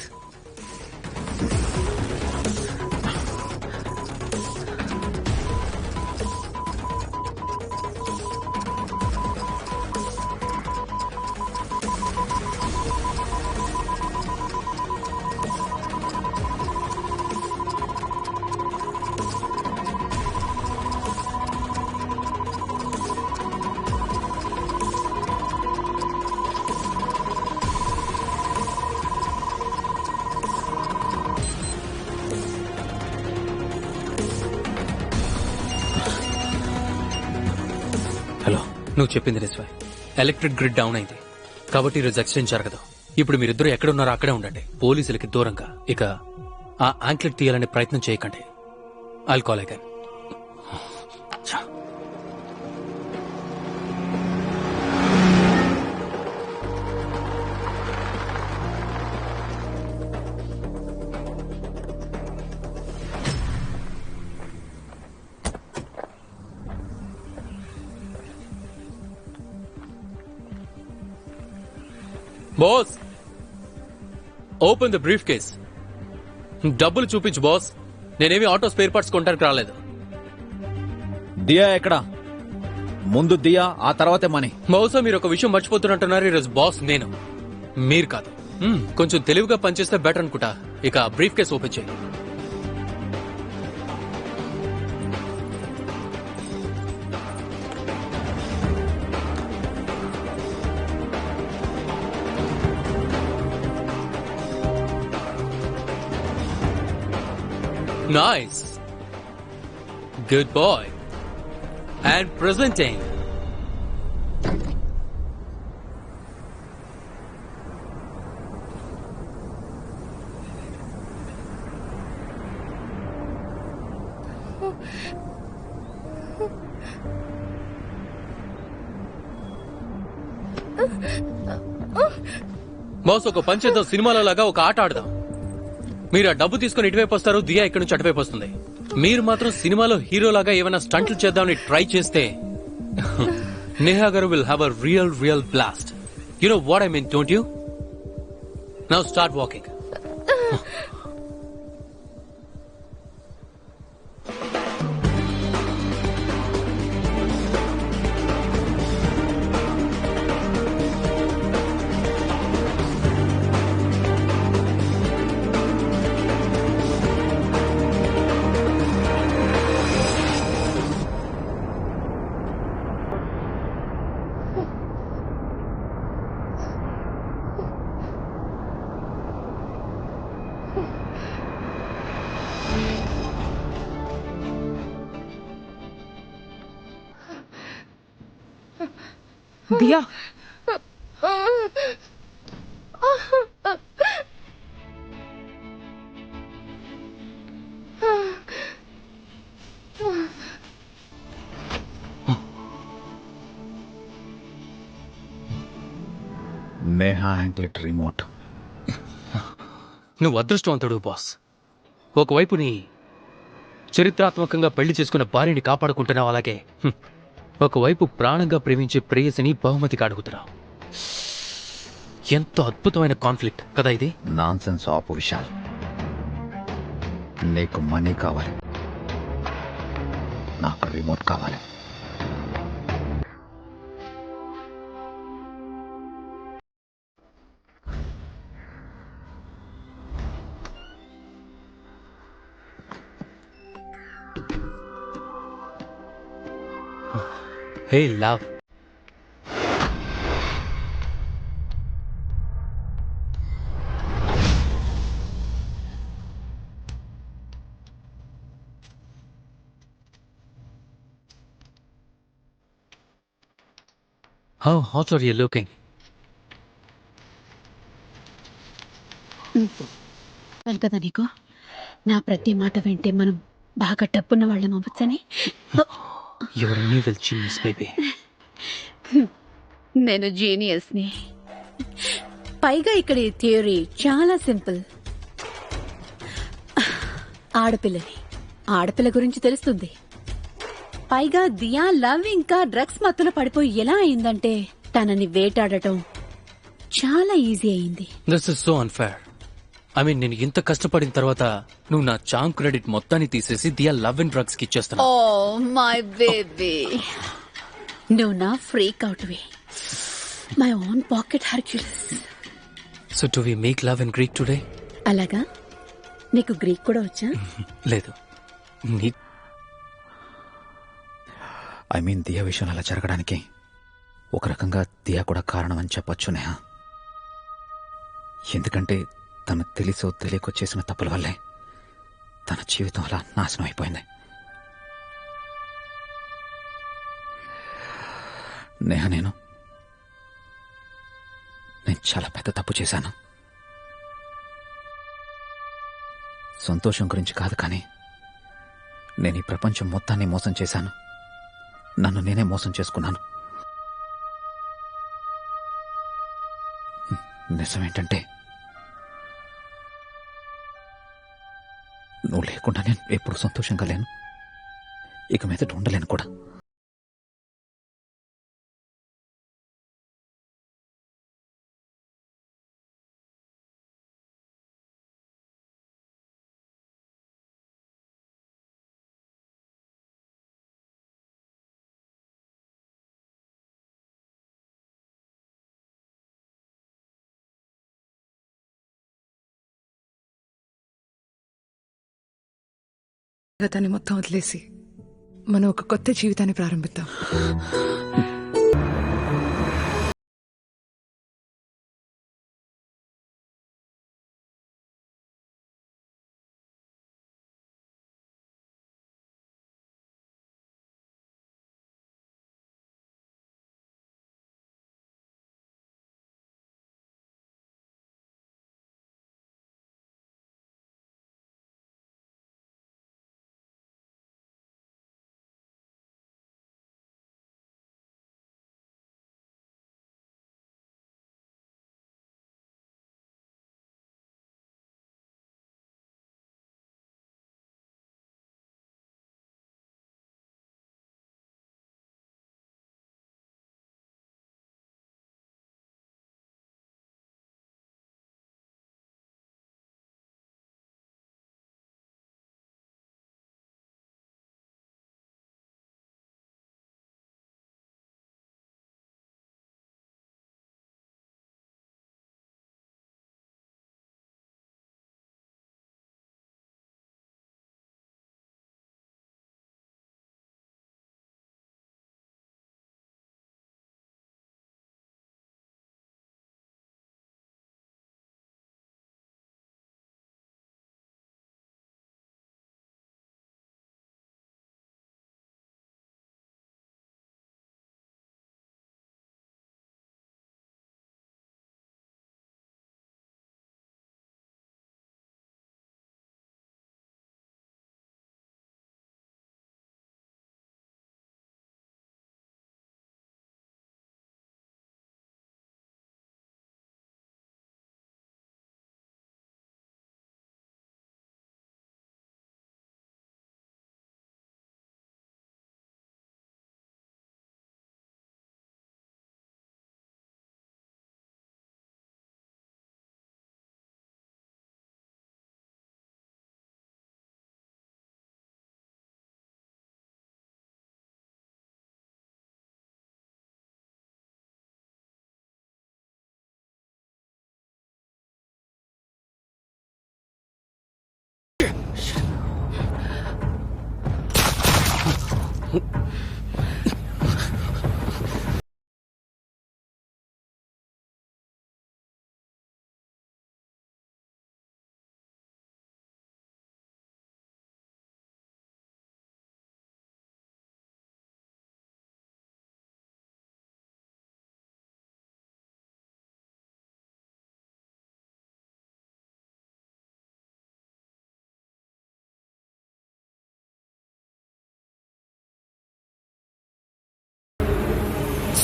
Hello, నువ్వు చెప్పింది నిజమే. ఎలక్ట్రిక్ గ్రిడ్ డౌన్ అయింది కాబట్టి ఈరోజు ఎక్స్చేంజ్ జరగదు. ఇప్పుడు మీరిద్దరూ ఎక్కడున్నారో అక్కడే ఉండండి, పోలీసులకి దూరంగా. ఇక ఆ యాంక్లెట్ తీయాలనే ప్రయత్నం చేయకండి. I'll call again. Boss, open the brief case. డబ్బులు చూపించు బాస్. నేనేమి ఆటో స్పేర్ పార్ట్స్ కొనడానికి రాలేదు.
దియా ఎక్కడా? ముందు దియా, ఆ తర్వాతే మనీ.
బహుశా మీరు ఒక విషయం మర్చిపోతున్నట్టున్నారు. ఈరోజు బాస్ నేను, మీరు కాదు. కొంచెం తెలివిగా పనిచేస్తే బెటర్ అనుకుంటా. ఇక బ్రీఫ్ కేస్ ఓపెన్ చేయి. Nice. Good boy. And presenting. Boss, ఒక పని చేద్దాం. సినిమాలో లాగా ఒక ఆట ఆడదాం. మీరు ఆ డబ్బు తీసుకుని ఇటువైపు వస్తారు, దియా ఇక్కడ నుంచి అటువైపు వస్తుంది. మీరు మాత్రం సినిమాలో హీరోలాగా ఏమైనా స్టంట్లు చేద్దామని ట్రై చేస్తే నేహా గారు will have a real blast. You know what I mean, don't you? Now start walking.
Diya,
Neha anklet remote.
నువ్వు అదృష్టవంతుడు బాస్. ఒకవైపు నీ చరిత్రాత్మకంగా పెళ్లి చేసుకున్న భార్యని కాపాడుకుంటున్నావు, అలాగే ఒకవైపు ప్రాణంగా ప్రేమించే ప్రేయసిని బహుమతిగా అడుగుతున్నావు. ఎంతో అద్భుతమైన కాన్ఫ్లిక్ట్ కదా ఇది.
నాన్సెన్స్ ఆపు విశాల్. నీకు మనీ కావాలి, నాకు రిమోట్ కావాలి.
హే love, How hot are you looking?
కదా నీకు నా ప్రతి మాట వింటే మనం బాగా డబ్బున్న వాళ్ళం అవ్వచ్చని.
You're an evil genius, baby.
నేను జీనియస్ని. పైగా ఇక్కడ ఈ థియరీ చాలా సింపుల్. ఆడపిల్ల గురించి తెలుస్తుంది. పైగా దియా లవ్ ఇంకా డ్రగ్స్ మత్తులో పడిపోయి ఎలా అయిందంటే తనని వేటాడటం చాలా ఈజీ అయింది.
This is so unfair. I mean, నేను ఇంత కష్టపడిన తర్వాత నువ్వు నా చామ్ క్రెడిట్ మొత్తాన్ని తీసేసి దియా లవ్ అండ్ డ్రగ్స్ కి ఇచ్చేస్తున్నా.
ఓ మై బేబీ, నువ్వు నా ఫ్రీక్ అవుట్వి, my own pocket Hercules.
So do we make love in Greek today?
అలాగా? నీకు గ్రీక్ కూడా వచ్చా?
లేదు.
ఐ మీన్ దియా విషయం అలా జరగడానికి ఒక రకంగా దియా కూడా కారణం అని చెప్పొచ్చు నేహా. ఎందుకంటే తను తెలిసో తెలియకో చేసిన తప్పుల వల్లే తన జీవితం అలా నాశనం అయిపోయింది. నేహా నేను చాలా పెద్ద తప్పు చేశాను. సంతోషం గురించి కాదు, కానీ నేను ఈ ప్రపంచం మొత్తాన్ని మోసం చేశాను. నన్ను నేనే మోసం చేసుకున్నాను. నిజమేంటంటే నువ్వు లేకుండా నేను ఎప్పుడు సంతోషంగా లేను, ఇక మీదట ఉండలేను కూడా.
గతాన్ని మొత్తం వదిలేసి మనం ఒక కొత్త జీవితాన్ని ప్రారంభిద్దాం.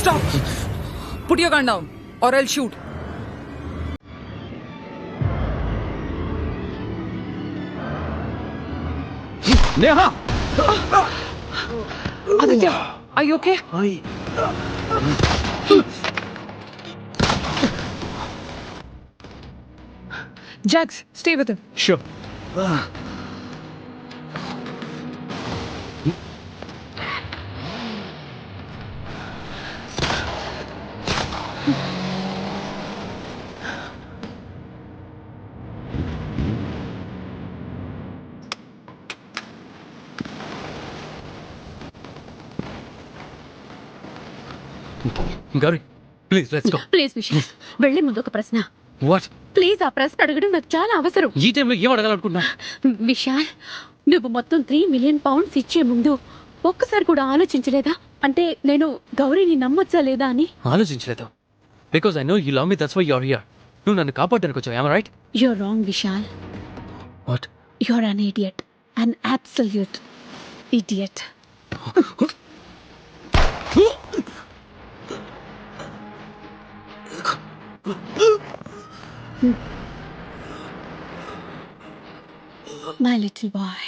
Stop! Put your gun down, or I'll shoot.
Neha!
Aditya, are you okay? Jax, stay with him.
Sure. Gauri, please, let's go.
Please Vishal వెళ్లే ముందు ఒక ప్రశ్న.
What?
ప్లీజ్ ఆ ప్రశ్న అడగడం నాకు చాలా అవసరం.
ఈ టైంలో ఏం అడగాలనుకుంటున్నా?
విశాల్, నువ్వు మొత్తం 3 మిలియన్ పౌండ్స్ ఇచ్చే ముందు ఒక్కసారి కూడా ఆలోచించలేదా? అంటే నేను గౌరీని నమ్మొచ్చా లేదా అని.
ఆలోచించలేదు. Because I know you love me, that's why you are here. నువ్వు నన్ను కాపాడడానికి వచ్చావు, am I right?
You're wrong, Vishal.
What?
You're an idiot. An absolute idiot. My little boy.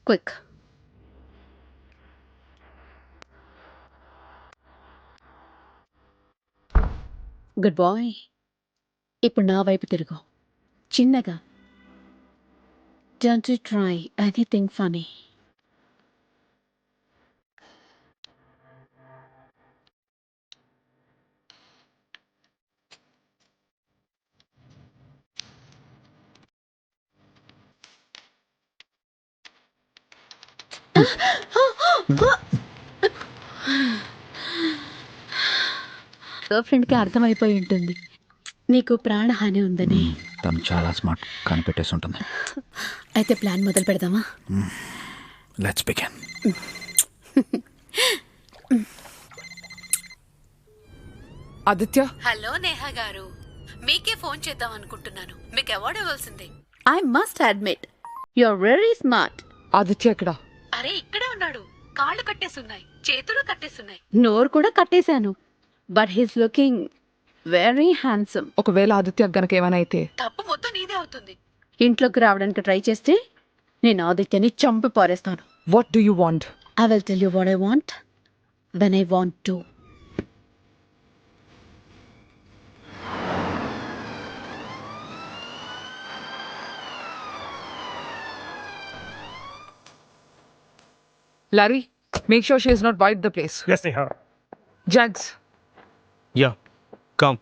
Quick. Good boy. ఇప్పుడు నా వైపు తిరుగు. చిన్నగా. Don't you try anything funny. గర్ల్ఫ్రెండ్కి అర్థమైపోయి ఉంటుంది నీకు ప్రాణహాని ఉందని.
తను చాలా స్మార్ట్, కనిపెట్టేసి ఉంటుంది.
అయితే ప్లాన్ మొదలు పెడదామా?
Let's begin.
Aditya,
hello Neha గారు, మీకే ఫోన్ చేద్దాం అనుకుంటున్నాను. మీకు అవార్డు ఇవ్వాల్సిందే. I must admit you are very smart.
Aditya ఎక్కడ?
అరే ఇక్కడే ఉన్నాడు. కాళ్ళు కట్టేస్తున్నాయి, చేతులు కట్టేస్తున్నాయి, నోరు కూడా కట్టేశాను. But he's looking very handsome.
ఒకవేళ ఆదిత్య గనక ఏమైనా అయితే
తప్పు మొత్తం నీదే అవుతుంది. ఇంట్లోకి రావడానికి ట్రై చేస్తే నేను ఆదిత్యని చంపి పారేస్తాను.
What do you want?
I will tell you what I want when I want to.
Larry, make sure she has not wiped the place.
Yes, Neha.
Jags.
Yeah, come.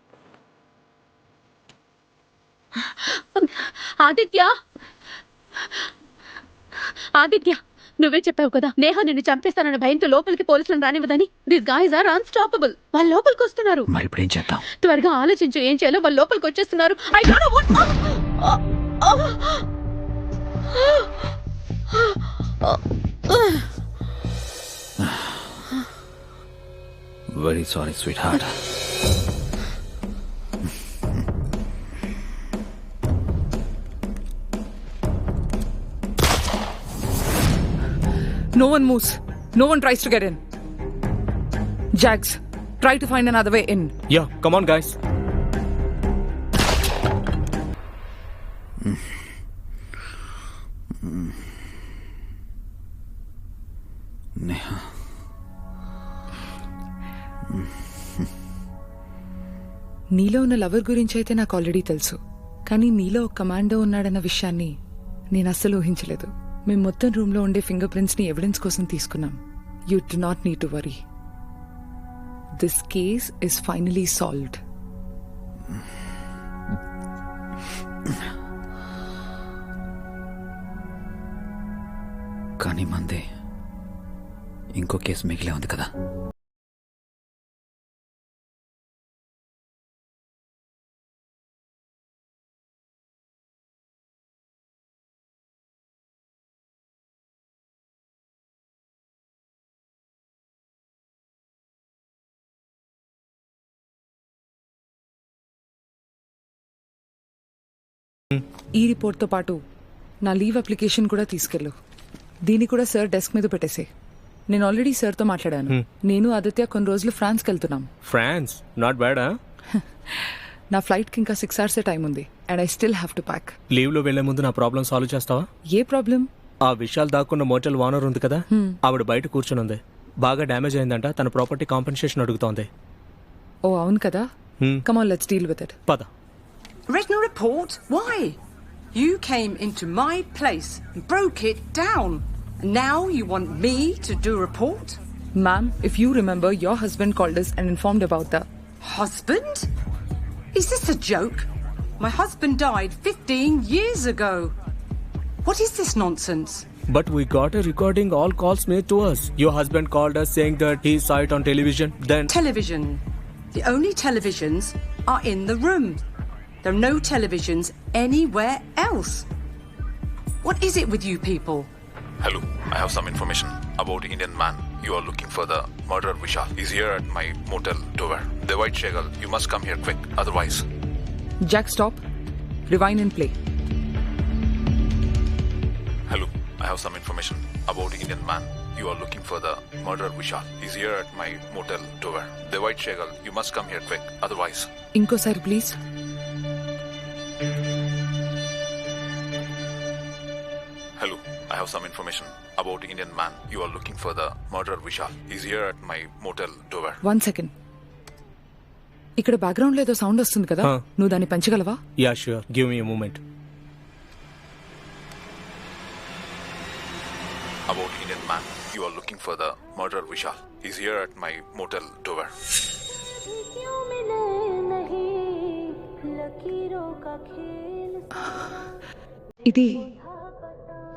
Aditya, Aditya, నువ్వే చెప్పావు కదా నేహ నిన్ను చంపేస్తానన్న భయంతో లోపలికి పోలీసులను రానివ్వదని. This guys are unstoppable. వాళ్ళు లోపలికి వస్తున్నారు.
మరి ఇప్పుడు ఏం చేద్దాం?
త్వరగా ఆలోచించు, ఏం చేయాలో. వాళ్ళు లోపలికి వచ్చేస్తున్నారు. I don't know what.
Very sorry sweet heart.
No one moves. No one tries to get in. Jags, try to find another way in.
Yeah come on guys.
Neha,
నీలో ఉన్న లవర్ గురించి అయితే నాకు ఆల్రెడీ తెలుసు, కానీ నీలో ఒక కమాండో ఉన్నాడన్న విషయాన్ని నేను అస్సలు ఊహించలేదు. మేము మొత్తం రూమ్లో ఉండే ఫింగర్ ప్రింట్స్ ని ఎవిడెన్స్ కోసం తీసుకున్నాం. You do not need to worry. This case is finally solved.
కానీ మందే ఇంకో కేసు మిగిలే ఉంది కదా.
ఈ రిపోర్ట్తో పాటు నా లీవ్ అప్లికేషన్ కూడా తీసుకెళ్ళు. దీన్ని కూడా సార్ డెస్క్ మీద పెట్టేసే. నేను ఆల్రెడీ సార్తో మాట్లాడాను. నేను ఆదిత్య కొన్ని రోజులు ఫ్రాన్స్కి వెళ్తున్నాం.
ఫ్రాన్స్ నాట్ బ్యాడా?
నా ఫ్లైట్కి ఇంకా 6 hours టైం ఉంది and I still have to pack.
లీవ్లో వెళ్లే ముందు నా ప్రాబ్లం సాల్వ్ చేస్తావా?
ఏ ప్రాబ్లం?
ఆ విషయాలు దాక్కున్న మోటల్ ఓనర్ ఉంది కదా, ఆవిడ బయట కూర్చునుంది. బాగా డ్యామేజ్ అయిందంట. తన ప్రాపర్టీ కాంపెన్సేషన్ అడుగుతోంది.
ఓ అవును కదా. Come on, let's deal with it.
పద.
Written report? Why? You came into my place and broke it down. And now you want me to do a report?
Ma'am, if you remember, your husband called us and informed about the...
Husband? Is this a joke? My husband died 15 years ago. What is this nonsense?
But we got a recording, all calls made to us. Your husband called us saying that he saw it on television. Then...
Television. The only televisions are in the room. There are no televisions anywhere else. What is it with you people?
Hello, I have some information about Indian man. You are looking for the murderer Vishal. He's here at my motel door. The white shagal. You must come here quick, otherwise.
Jack, stop. Rewind and play.
Hello, I have some information about Indian man. You are looking for the murderer Vishal. He's here at my motel door. The white shagal. You must come here quick, otherwise.
Inkosari, please.
Hello, I have some information about Indian man. You are looking for the murderer Vishal. He's here at my motel door.
1 second. ఇక్కడ background లో ఏదో sound వస్తుంది కదా, నువ్వు దాన్ని పెంచగలవా?
Yeah sure, give me a moment.
About Indian man. You are looking for the murderer Vishal. He's here at my motel door.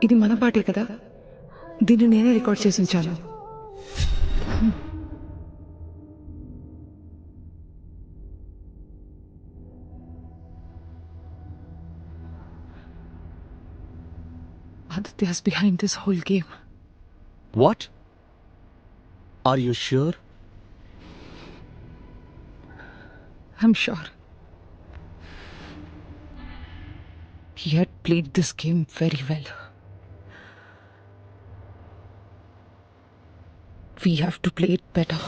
ఇది మన పాటే కదా. దీన్ని నేనే రికార్డ్ చేసి ఉంచాను. Aditya's behind this whole game.
What? Are you sure?
I'm sure. He had played this game very well. We have to play it better.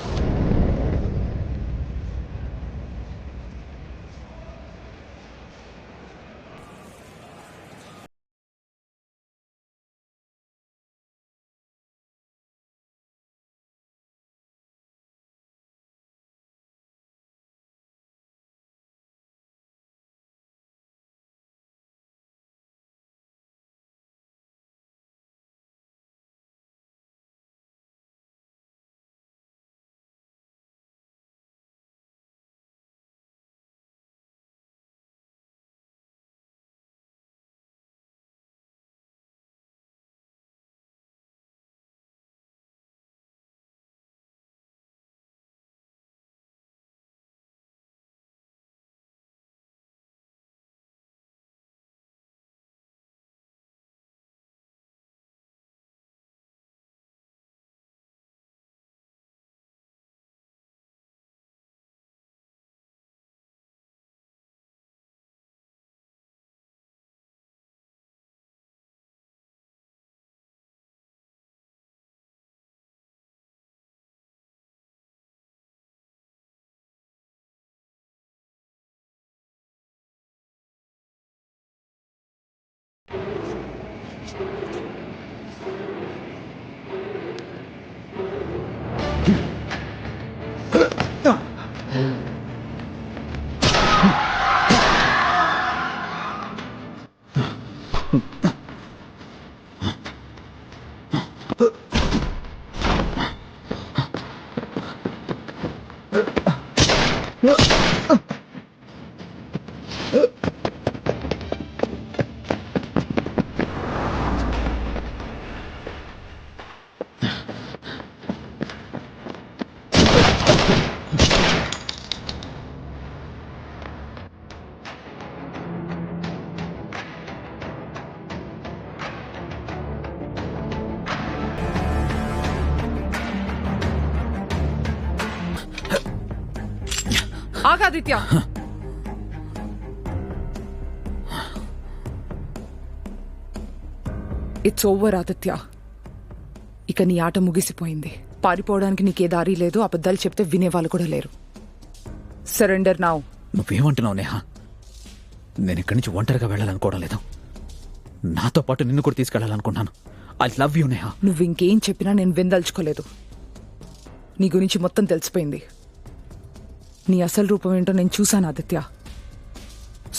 ఆగాదిత్య, it's over Aditya. ఇక నీ ఆట ముగిసిపోయింది. పారిపోవడానికి నీకే దారి లేదు. అబద్ధాలు చెప్తే వినేవాళ్ళు కూడా లేరు. Surrender now.
నువ్వేమంటున్నావు నేహా? నేను ఇక్కడి నుంచి ఒంటరిగా వెళ్ళాలనుకోవడం లేదు. నాతో పాటు నిన్ను కూడా తీసుకెళ్లాలనుకున్నాను. I love you Neha.
నువ్వు ఇంకేం చెప్పినా నేను విందల్చుకోలేదు. నీ గురించి మొత్తం తెలిసిపోయింది. నీ అసలు రూపం ఏంటో నేను చూశాను Aditya.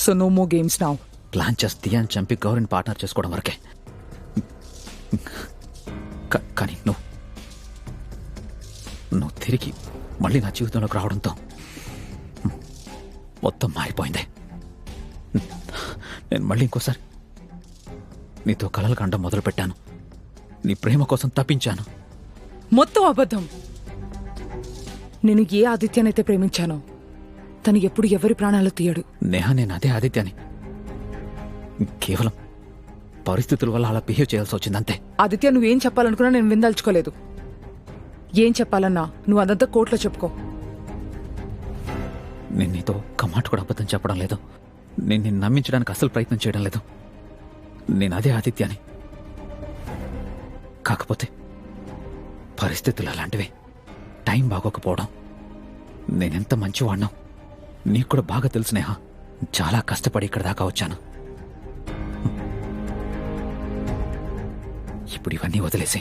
So no more games now.
Plan చేసి దియాని చంపి గౌరిని పార్ట్నర్ చేసుకోవడం వరకే. కానీ నువ్వు తిరిగి మళ్ళీ నా జీవితంలోకి రావడంతో మొత్తం మారిపోయింది. నేను మళ్ళీ ఇంకోసారి నీతో కలలు కండం మొదలు పెట్టాను. నీ ప్రేమ కోసం తప్పించాను.
మొత్తం అబద్ధం. నేను ఏ ఆదిత్యనైతే ప్రేమించానో తను ఎప్పుడు ఎవరి ప్రాణాలు తీయడు.
నేహా, నేను అదే ఆదిత్యాని. కేవలం పరిస్థితుల వల్ల అలా బిహేవ్ చేయాల్సి వచ్చిందంతే.
ఆదిత్య, నువ్వేం చెప్పాలనుకున్నా నేను విందల్చుకోలేదు. ఏం చెప్పాలన్నా నువ్వు అదంతా కోర్టులో చెప్పుకో.
నేను నీతో ఒక్క మాట కూడా అబద్ధం చెప్పడం లేదు. నేను నిన్ను నమ్మించడానికి అసలు ప్రయత్నం చేయడం లేదు. నేను అదే ఆదిత్యాని. కాకపోతే పరిస్థితులు అలాంటివే. టైం బాగోకపోవడం. నేనెంత మంచివాడినో నీకు కూడా బాగా తెలుసు నేహా. చాలా కష్టపడి ఇక్కడ దాకా వచ్చాను. ఇప్పుడు ఇవన్నీ వదిలేసి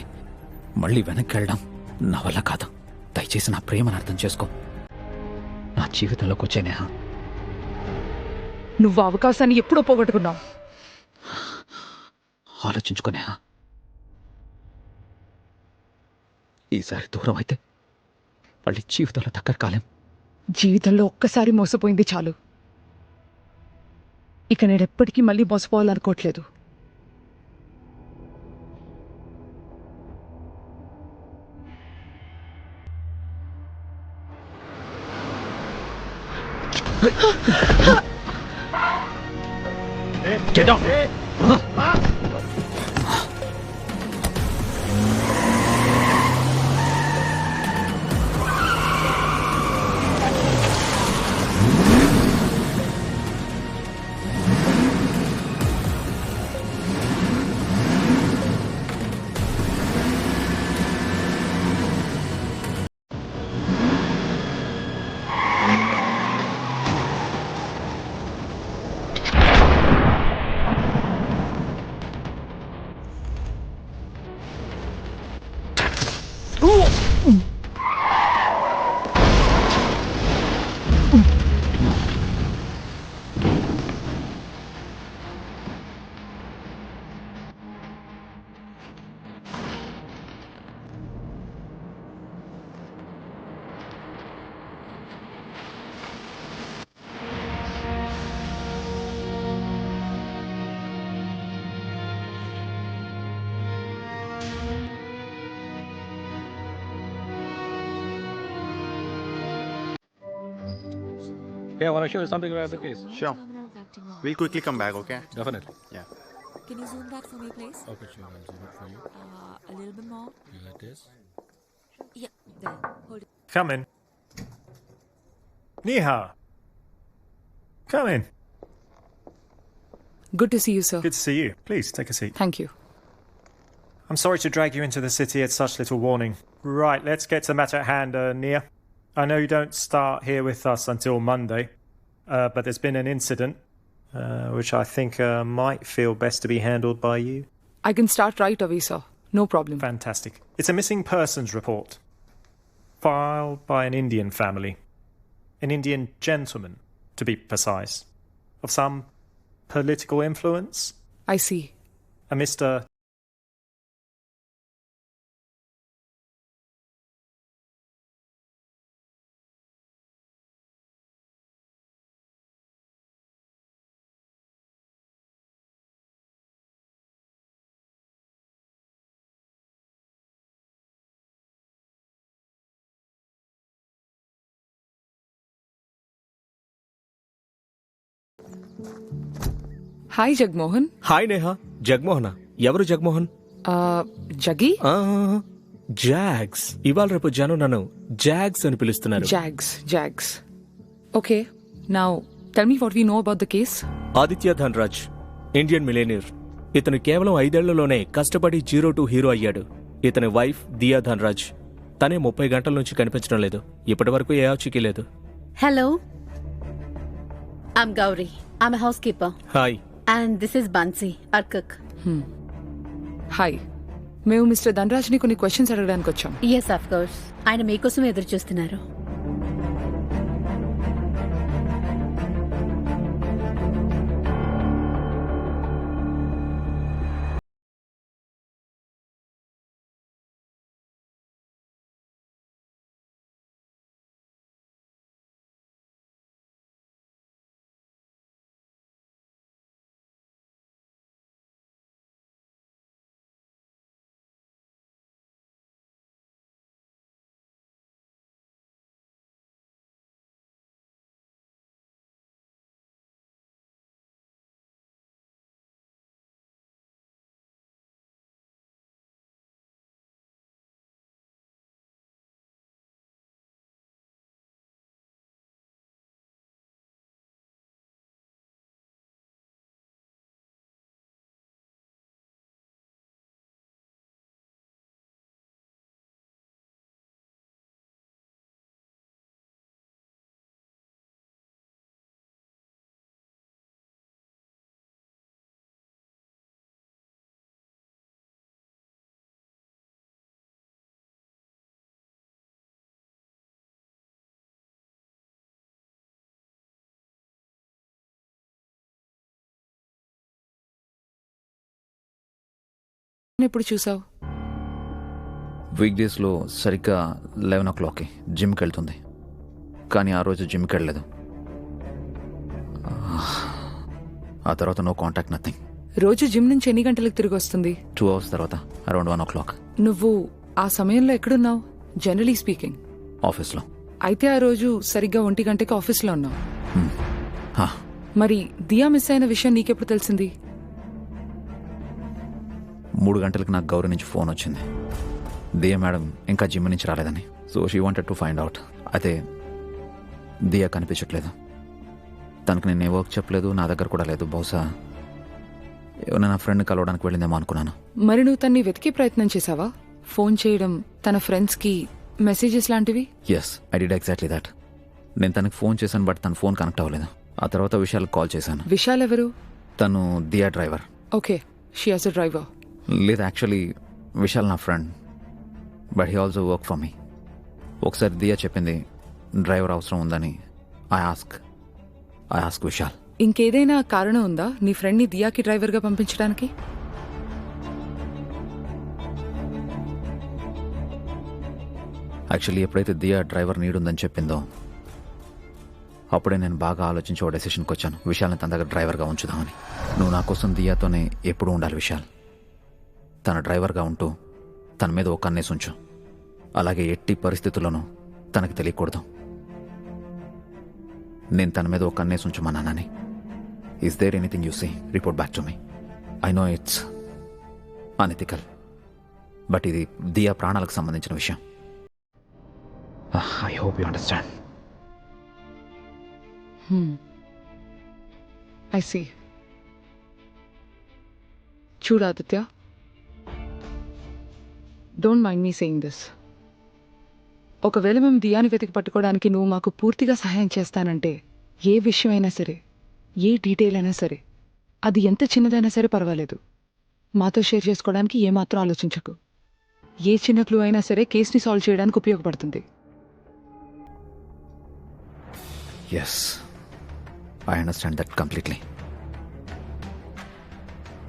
మళ్ళీ వెనక్కి వెళ్ళడం నా వల్ల కాదు. దయచేసి నా ప్రేమను అర్థం చేసుకో. నా జీవితంలోకి వచ్చే నేహా.
నువ్వు అవకాశాన్ని ఎప్పుడో పోగొట్టుకున్నావు.
ఆలోచించుకో నేహా. ఈసారి దూరం అయితే మళ్ళీ జీవితంలో దగ్గర కాలేం.
జీవితంలో ఒక్కసారి మోసపోయింది చాలు. ఇక నేను ఎప్పటికీ మళ్ళీ మోసపోవాలనుకోవట్లేదు.
Get down!
Yeah, I want to show you something about the case.
Sure. We'll quickly come back, okay?
Definitely.
Yeah.
Can you zoom that for me, please?
Okay, sure. I'll zoom it for you.
A little bit more.
Here it is.
Yeah, there. Hold it.
Come in. Neha. Come in.
Good to see you, sir.
Good to see you. Please, take a seat.
Thank you.
I'm sorry to drag you into the city at such little warning. Right, let's get to the matter at hand, Nia. I know you don't start here with us until Monday, but there's been an incident, which I think might feel best to be handled by you.
I can start right away, sir. No problem.
Fantastic. It's a missing persons report. Filed by an Indian family. An Indian gentleman, to be precise. Of some political influence.
I see.
A Mr.
Hi Jagamohan.
Hi Neha. జగమోహనా? ఎవరు Jagamohan?
జగి.
Jacks. ఇవాళ రేపు జనం నన్ను Jags అని పిలుస్తున్నారు.
Jags. Okay, now tell me what we know about the case.
Aditya Dhanraj, Indian millionaire. ఇతను కేవలం 5 ఏళ్లలోనే కష్టపడి 0 to హీరో అయ్యాడు. ఇతని వైఫ్ దియా ధన్రాజ్ తనే 30 గంటల నుంచి కనిపించడం లేదు. ఇప్పటి వరకు ఏ ఆచూకీ లేదు.
Hello, I'm Gauri. I'm a housekeeper.
Hi.
And this is Bansi, our cook.
Hi. మేము మిస్టర్ ధనరాజ్ని కొన్ని క్వశ్చన్స్ అడగడానికి వచ్చాం.
Yes, of course. ఆయన మీకోసం ఎదురు చూస్తున్నారు.
ఎప్పుడు చూసావు?
వీక్ డేస్లో సరిగ్గా 11 o'clockకి జిమ్కి వెళ్తుంది. కానీ ఆ రోజు జిమ్కి వెళ్ళలేదు. ఆ తర్వాత నో కాంటాక్ట్, నథింగ్.
రోజు జిమ్ నుంచి ఎన్ని గంటలకు తిరిగి వస్తుంది?
2 hours తర్వాత అరౌండ్ 1 o'clock.
నువ్వు ఆ సమయంలో ఎక్కడున్నావు? Generally speaking.
ఆఫీస్లో.
అయితే ఆ రోజు సరిగ్గా 1 గంటకి ఆఫీస్లో ఉన్నావు. మరి దియా మిస్ అయిన విషయం నీకెప్పుడు తెలిసింది?
3 గంటలకు నాకు గౌరీ నుంచి ఫోన్ వచ్చింది. దియా మేడం ఇంకా జిమ్ నుంచి రాలేదని. So she wanted to find out. అయితే దియా కనిపించట్లేదు. తనకు నేను ఏ వర్క్ చెప్పలేదు, నా దగ్గర కూడా లేదు. బహుశా ఏమైనా నా ఫ్రెండ్ని కలవడానికి వెళ్ళిందేమో అనుకున్నాను.
మరి నువ్వు తన్ని వెతికే ప్రయత్నం చేసావా? ఫోన్ చేయడం, తన ఫ్రెండ్స్కి మెసేజెస్ లాంటివి?
Yes, I did exactly that. నేను తనకు ఫోన్ చేశాను, బట్ తన ఫోన్ కనెక్ట్ అవ్వలేదు. ఆ తర్వాత విశాల్కి కాల్ చేశాను.
విశాల్ ఎవరు?
తను Diya driver.
Okay, she has a driver.
లేదు, యాక్చువల్లీ విశాల్ నా friend, but he also work for me. ఒకసారి దియా చెప్పింది డ్రైవర్ అవసరం ఉందని. I ask Vishal.
ఇంకేదైనా కారణం ఉందా నీ ఫ్రెండ్ని దియాకి డ్రైవర్గా పంపించడానికి?
యాక్చువల్లీ ఎప్పుడైతే దియా డ్రైవర్ నీడ్ ఉందని చెప్పిందో అప్పుడే నేను బాగా ఆలోచించి ఓ డెసిషన్కి వచ్చాను. విశాల్ని తన దగ్గర డ్రైవర్గా ఉంచుదామని. నువ్వు నా కోసం దియాతోనే ఎప్పుడూ ఉండాలి విశాల్. తన డ్రైవర్గా ఉంటూ తన మీద ఒక కన్నేసి ఉంచు. అలాగే ఎట్టి పరిస్థితుల్లోనూ తనకి తెలియకూడదు నేను తన మీద ఒక కన్నేసి ఉంచమన్నానని. Is there anything you see, report back to me. I know it's unethical, but ఇది దియా ప్రాణాలకు సంబంధించిన విషయం. I hope you understand.
I see. చూడు Aditya, don't mind me saying this. ఒకవేళ మేము దియాని వెతికి పట్టుకోవడానికి నువ్వు మాకు పూర్తిగా సహాయం చేస్తానంటే ఏ విషయమైనా సరే, ఏ డీటెయిల్ అయినా సరే, అది ఎంత చిన్నదైనా సరే పర్వాలేదు, మాతో షేర్ చేసుకోవడానికి ఏమాత్రం ఆలోచించకు. ఏ చిన్న క్లూ అయినా సరే కేసుని సాల్వ్ చేయడానికి ఉపయోగపడుతుంది.
Yes, I understand that completely.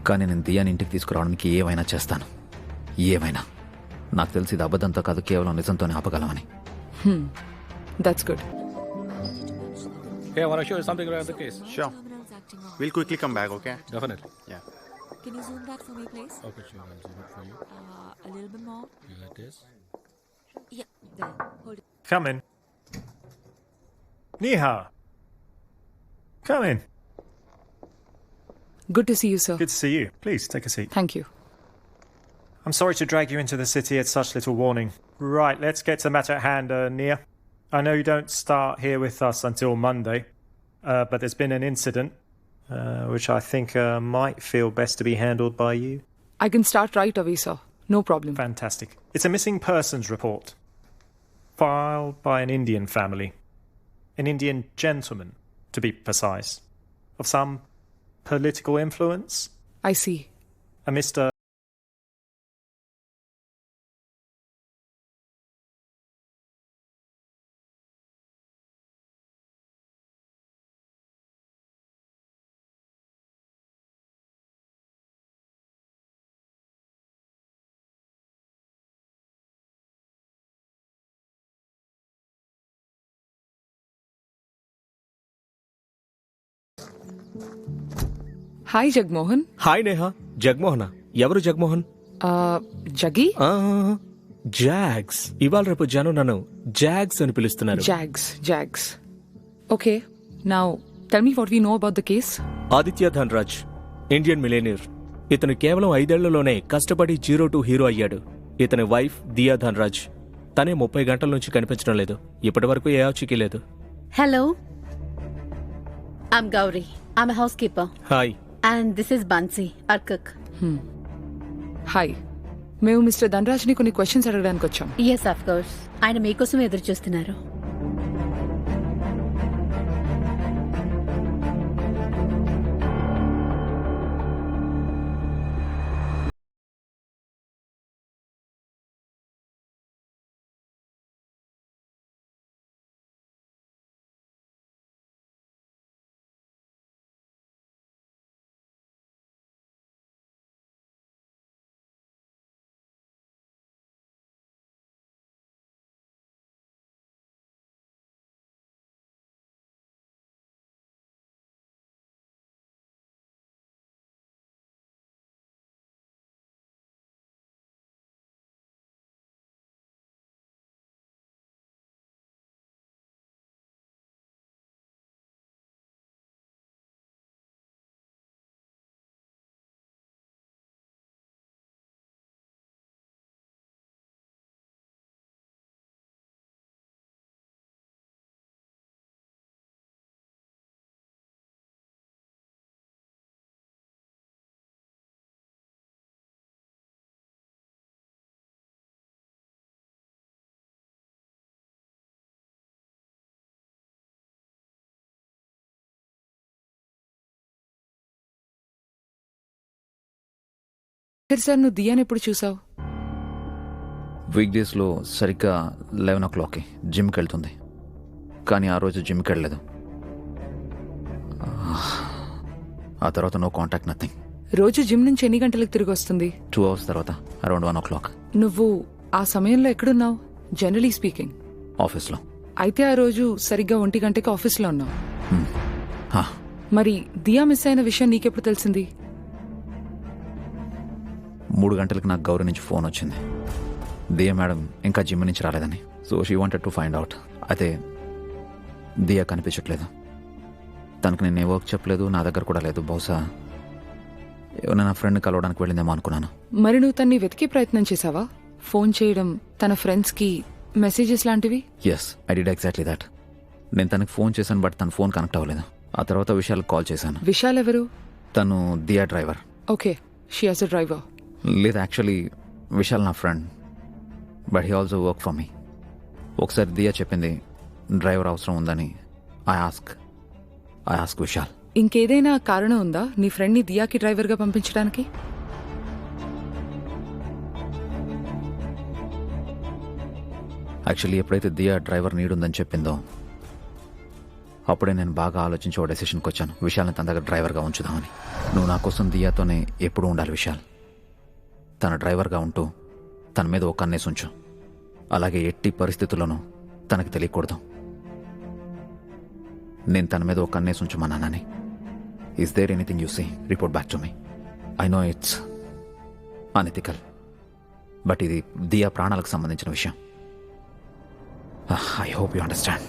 కానీ నేను దియాని ఇంటికి తీసుకురావడానికి ఏమైనా చేస్తాను, ఏమైనా. నాకు తెలిసి ఇది అబద్ధంతో కాదు, కేవలం నిజంతోనే ఆపగలమని.
That's good.
Hey, I want to show you something about the case.
Sure. We'll quickly come back, okay?
Definitely.
Yeah.
Can you zoom that for me, please?
Okay, sure. I'll zoom it for you.
A little bit more.
Here it is.
Yeah, there. Hold it.
Come in. Neha. Come in.
Good to see you, sir.
Good to see you. Please, take a seat.
Thank you.
I'm sorry to drag you into the city at such little warning. Right, let's get to the matter at hand, Nia. I know you don't start here with us until Monday, but there's been an incident, which I think might feel best to be handled by you.
I can start right away, sir. No problem.
Fantastic. It's a missing persons report, filed by an Indian family. An Indian gentleman, to be precise. Of some political influence.
I see.
A Mr.
Hi Jagamohan.
Hi Neha. జగమోహనా? ఎవరు Jagamohan?
జగి.
Jacks. ఇవాళ రేపు జనం నన్ను Jags అని పిలుస్తున్నారు.
Jags. Okay, now tell me what we know about the case.
Aditya Dhanraj, Indian millionaire. ఇతను కేవలం 5 ఏళ్లలోనే కష్టపడి 0 to హీరో అయ్యాడు. ఇతని వైఫ్ దియా ధన్రాజ్. తనే 30 గంటల నుంచి కనిపించడం లేదు. ఇప్పటి వరకు ఏ ఆచూకీ లేదు.
Hello, I'm Gauri. I'm housekeeper.
Hi.
And this is Bansi, our cook.
Hi. మేము మిస్టర్ ధనరాజ్ని కొన్ని క్వశ్చన్స్ అడగడానికి వచ్చాం.
Yes, of course. ఆయన మీకోసం ఎదురు చూస్తున్నారు.
సార్, నువ్వు దియాని ఎప్పుడు చూసావు?
వీక్ డేస్లో సరిగ్గా 11 o'clockకి జిమ్కి వెళ్తుంది. కానీ ఆ రోజు జిమ్కి వెళ్ళలేదు. ఆ తర్వాత నో కాంటాక్ట్, నథింగ్.
రోజు జిమ్ నుంచి ఎన్ని గంటలకు తిరిగి వస్తుంది?
2 hours తర్వాత అరౌండ్ 1 o'clock.
నువ్వు ఆ సమయంలో ఎక్కడున్నావు? Generally speaking.
ఆఫీస్లో.
అయితే ఆ రోజు సరిగ్గా 1 గంటకి ఆఫీస్లో ఉన్నావు. మరి దియా మిస్ అయిన విషయం నీకెప్పుడు తెలిసింది?
3 గంటలకు నాకు గౌరీ నుంచి ఫోన్ వచ్చింది. దియా మేడం ఇంకా జిమ్ నుంచి రాలేదని. So she wanted to find out. అయితే దియా కనిపించట్లేదు. తనకు నేను ఏ వర్క్ చెప్పలేదు, నా దగ్గర కూడా లేదు. బహుశా ఏమైనా నా ఫ్రెండ్ కలవడానికి వెళ్ళిందేమో అనుకున్నాను.
మరి నువ్వు తన్ని వెతికే ప్రయత్నం చేసావా? ఫోన్ చేయడం, తన ఫ్రెండ్స్కి మెసేజెస్ లాంటివి?
Yes, I did exactly that. నేను తనకు ఫోన్ చేశాను, బట్ తన ఫోన్ కనెక్ట్ అవ్వలేదు. ఆ తర్వాత విశాల్కి కాల్ చేశాను.
విశాల్ ఎవరు?
తను Diya driver.
Okay, she has a driver.
లేదు, యాక్చువల్లీ విశాల్ నా friend, but he also work for me. ఒకసారి దియా చెప్పింది డ్రైవర్ అవసరం ఉందని. I ask Vishal.
ఇంకేదైనా కారణం ఉందా నీ ఫ్రెండ్ని దియాకి డ్రైవర్గా పంపించడానికి?
యాక్చువల్లీ ఎప్పుడైతే దియా డ్రైవర్ నీడ్ ఉందని చెప్పిందో అప్పుడే నేను బాగా ఆలోచించి ఓ డెసిషన్కి వచ్చాను. విశాల్ని తన దగ్గర డ్రైవర్గా ఉంచుదామని. నువ్వు నా కోసం దియాతోనే ఎప్పుడూ ఉండాలి విశాల్. తన డ్రైవర్గా ఉంటూ తన మీద ఒక కన్నేసి ఉంచు. అలాగే ఎట్టి పరిస్థితుల్లోనూ తనకి తెలియకూడదు నేను తన మీద ఒక కన్నేసి ఉంచమన్నానని. Is there anything you see, report back to me. I know it's unethical, but ఇది దియా ప్రాణాలకు సంబంధించిన విషయం. I hope you understand.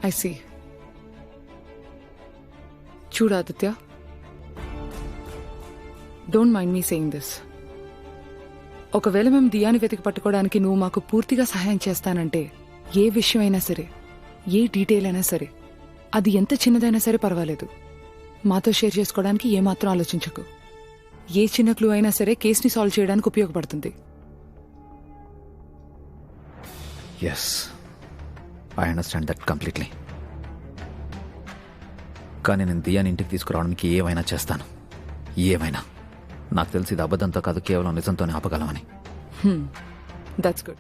I see. చూడు Aditya, don't mind me saying this. ఒకవేళ మేము దియాని వెతికి పట్టుకోవడానికి నువ్వు మాకు పూర్తిగా సహాయం చేస్తానంటే ఏ విషయమైనా సరే, ఏ డీటెయిల్ అయినా సరే, అది ఎంత చిన్నదైనా సరే పర్వాలేదు, మాతో షేర్ చేసుకోవడానికి ఏమాత్రం ఆలోచించకు. ఏ చిన్న క్లూ అయినా సరే కేసుని సాల్వ్ చేయడానికి ఉపయోగపడుతుంది.
Yes, I understand that completely. కానీ నేను దియాని ఇంటికి తీసుకురావడానికి ఏమైనా చేస్తాను, ఏమైనా. నాకు తెలిసి ఇది అబద్ధంతో కాదు, కేవలం నిజంతోనే ఆపగలమని.
That's good.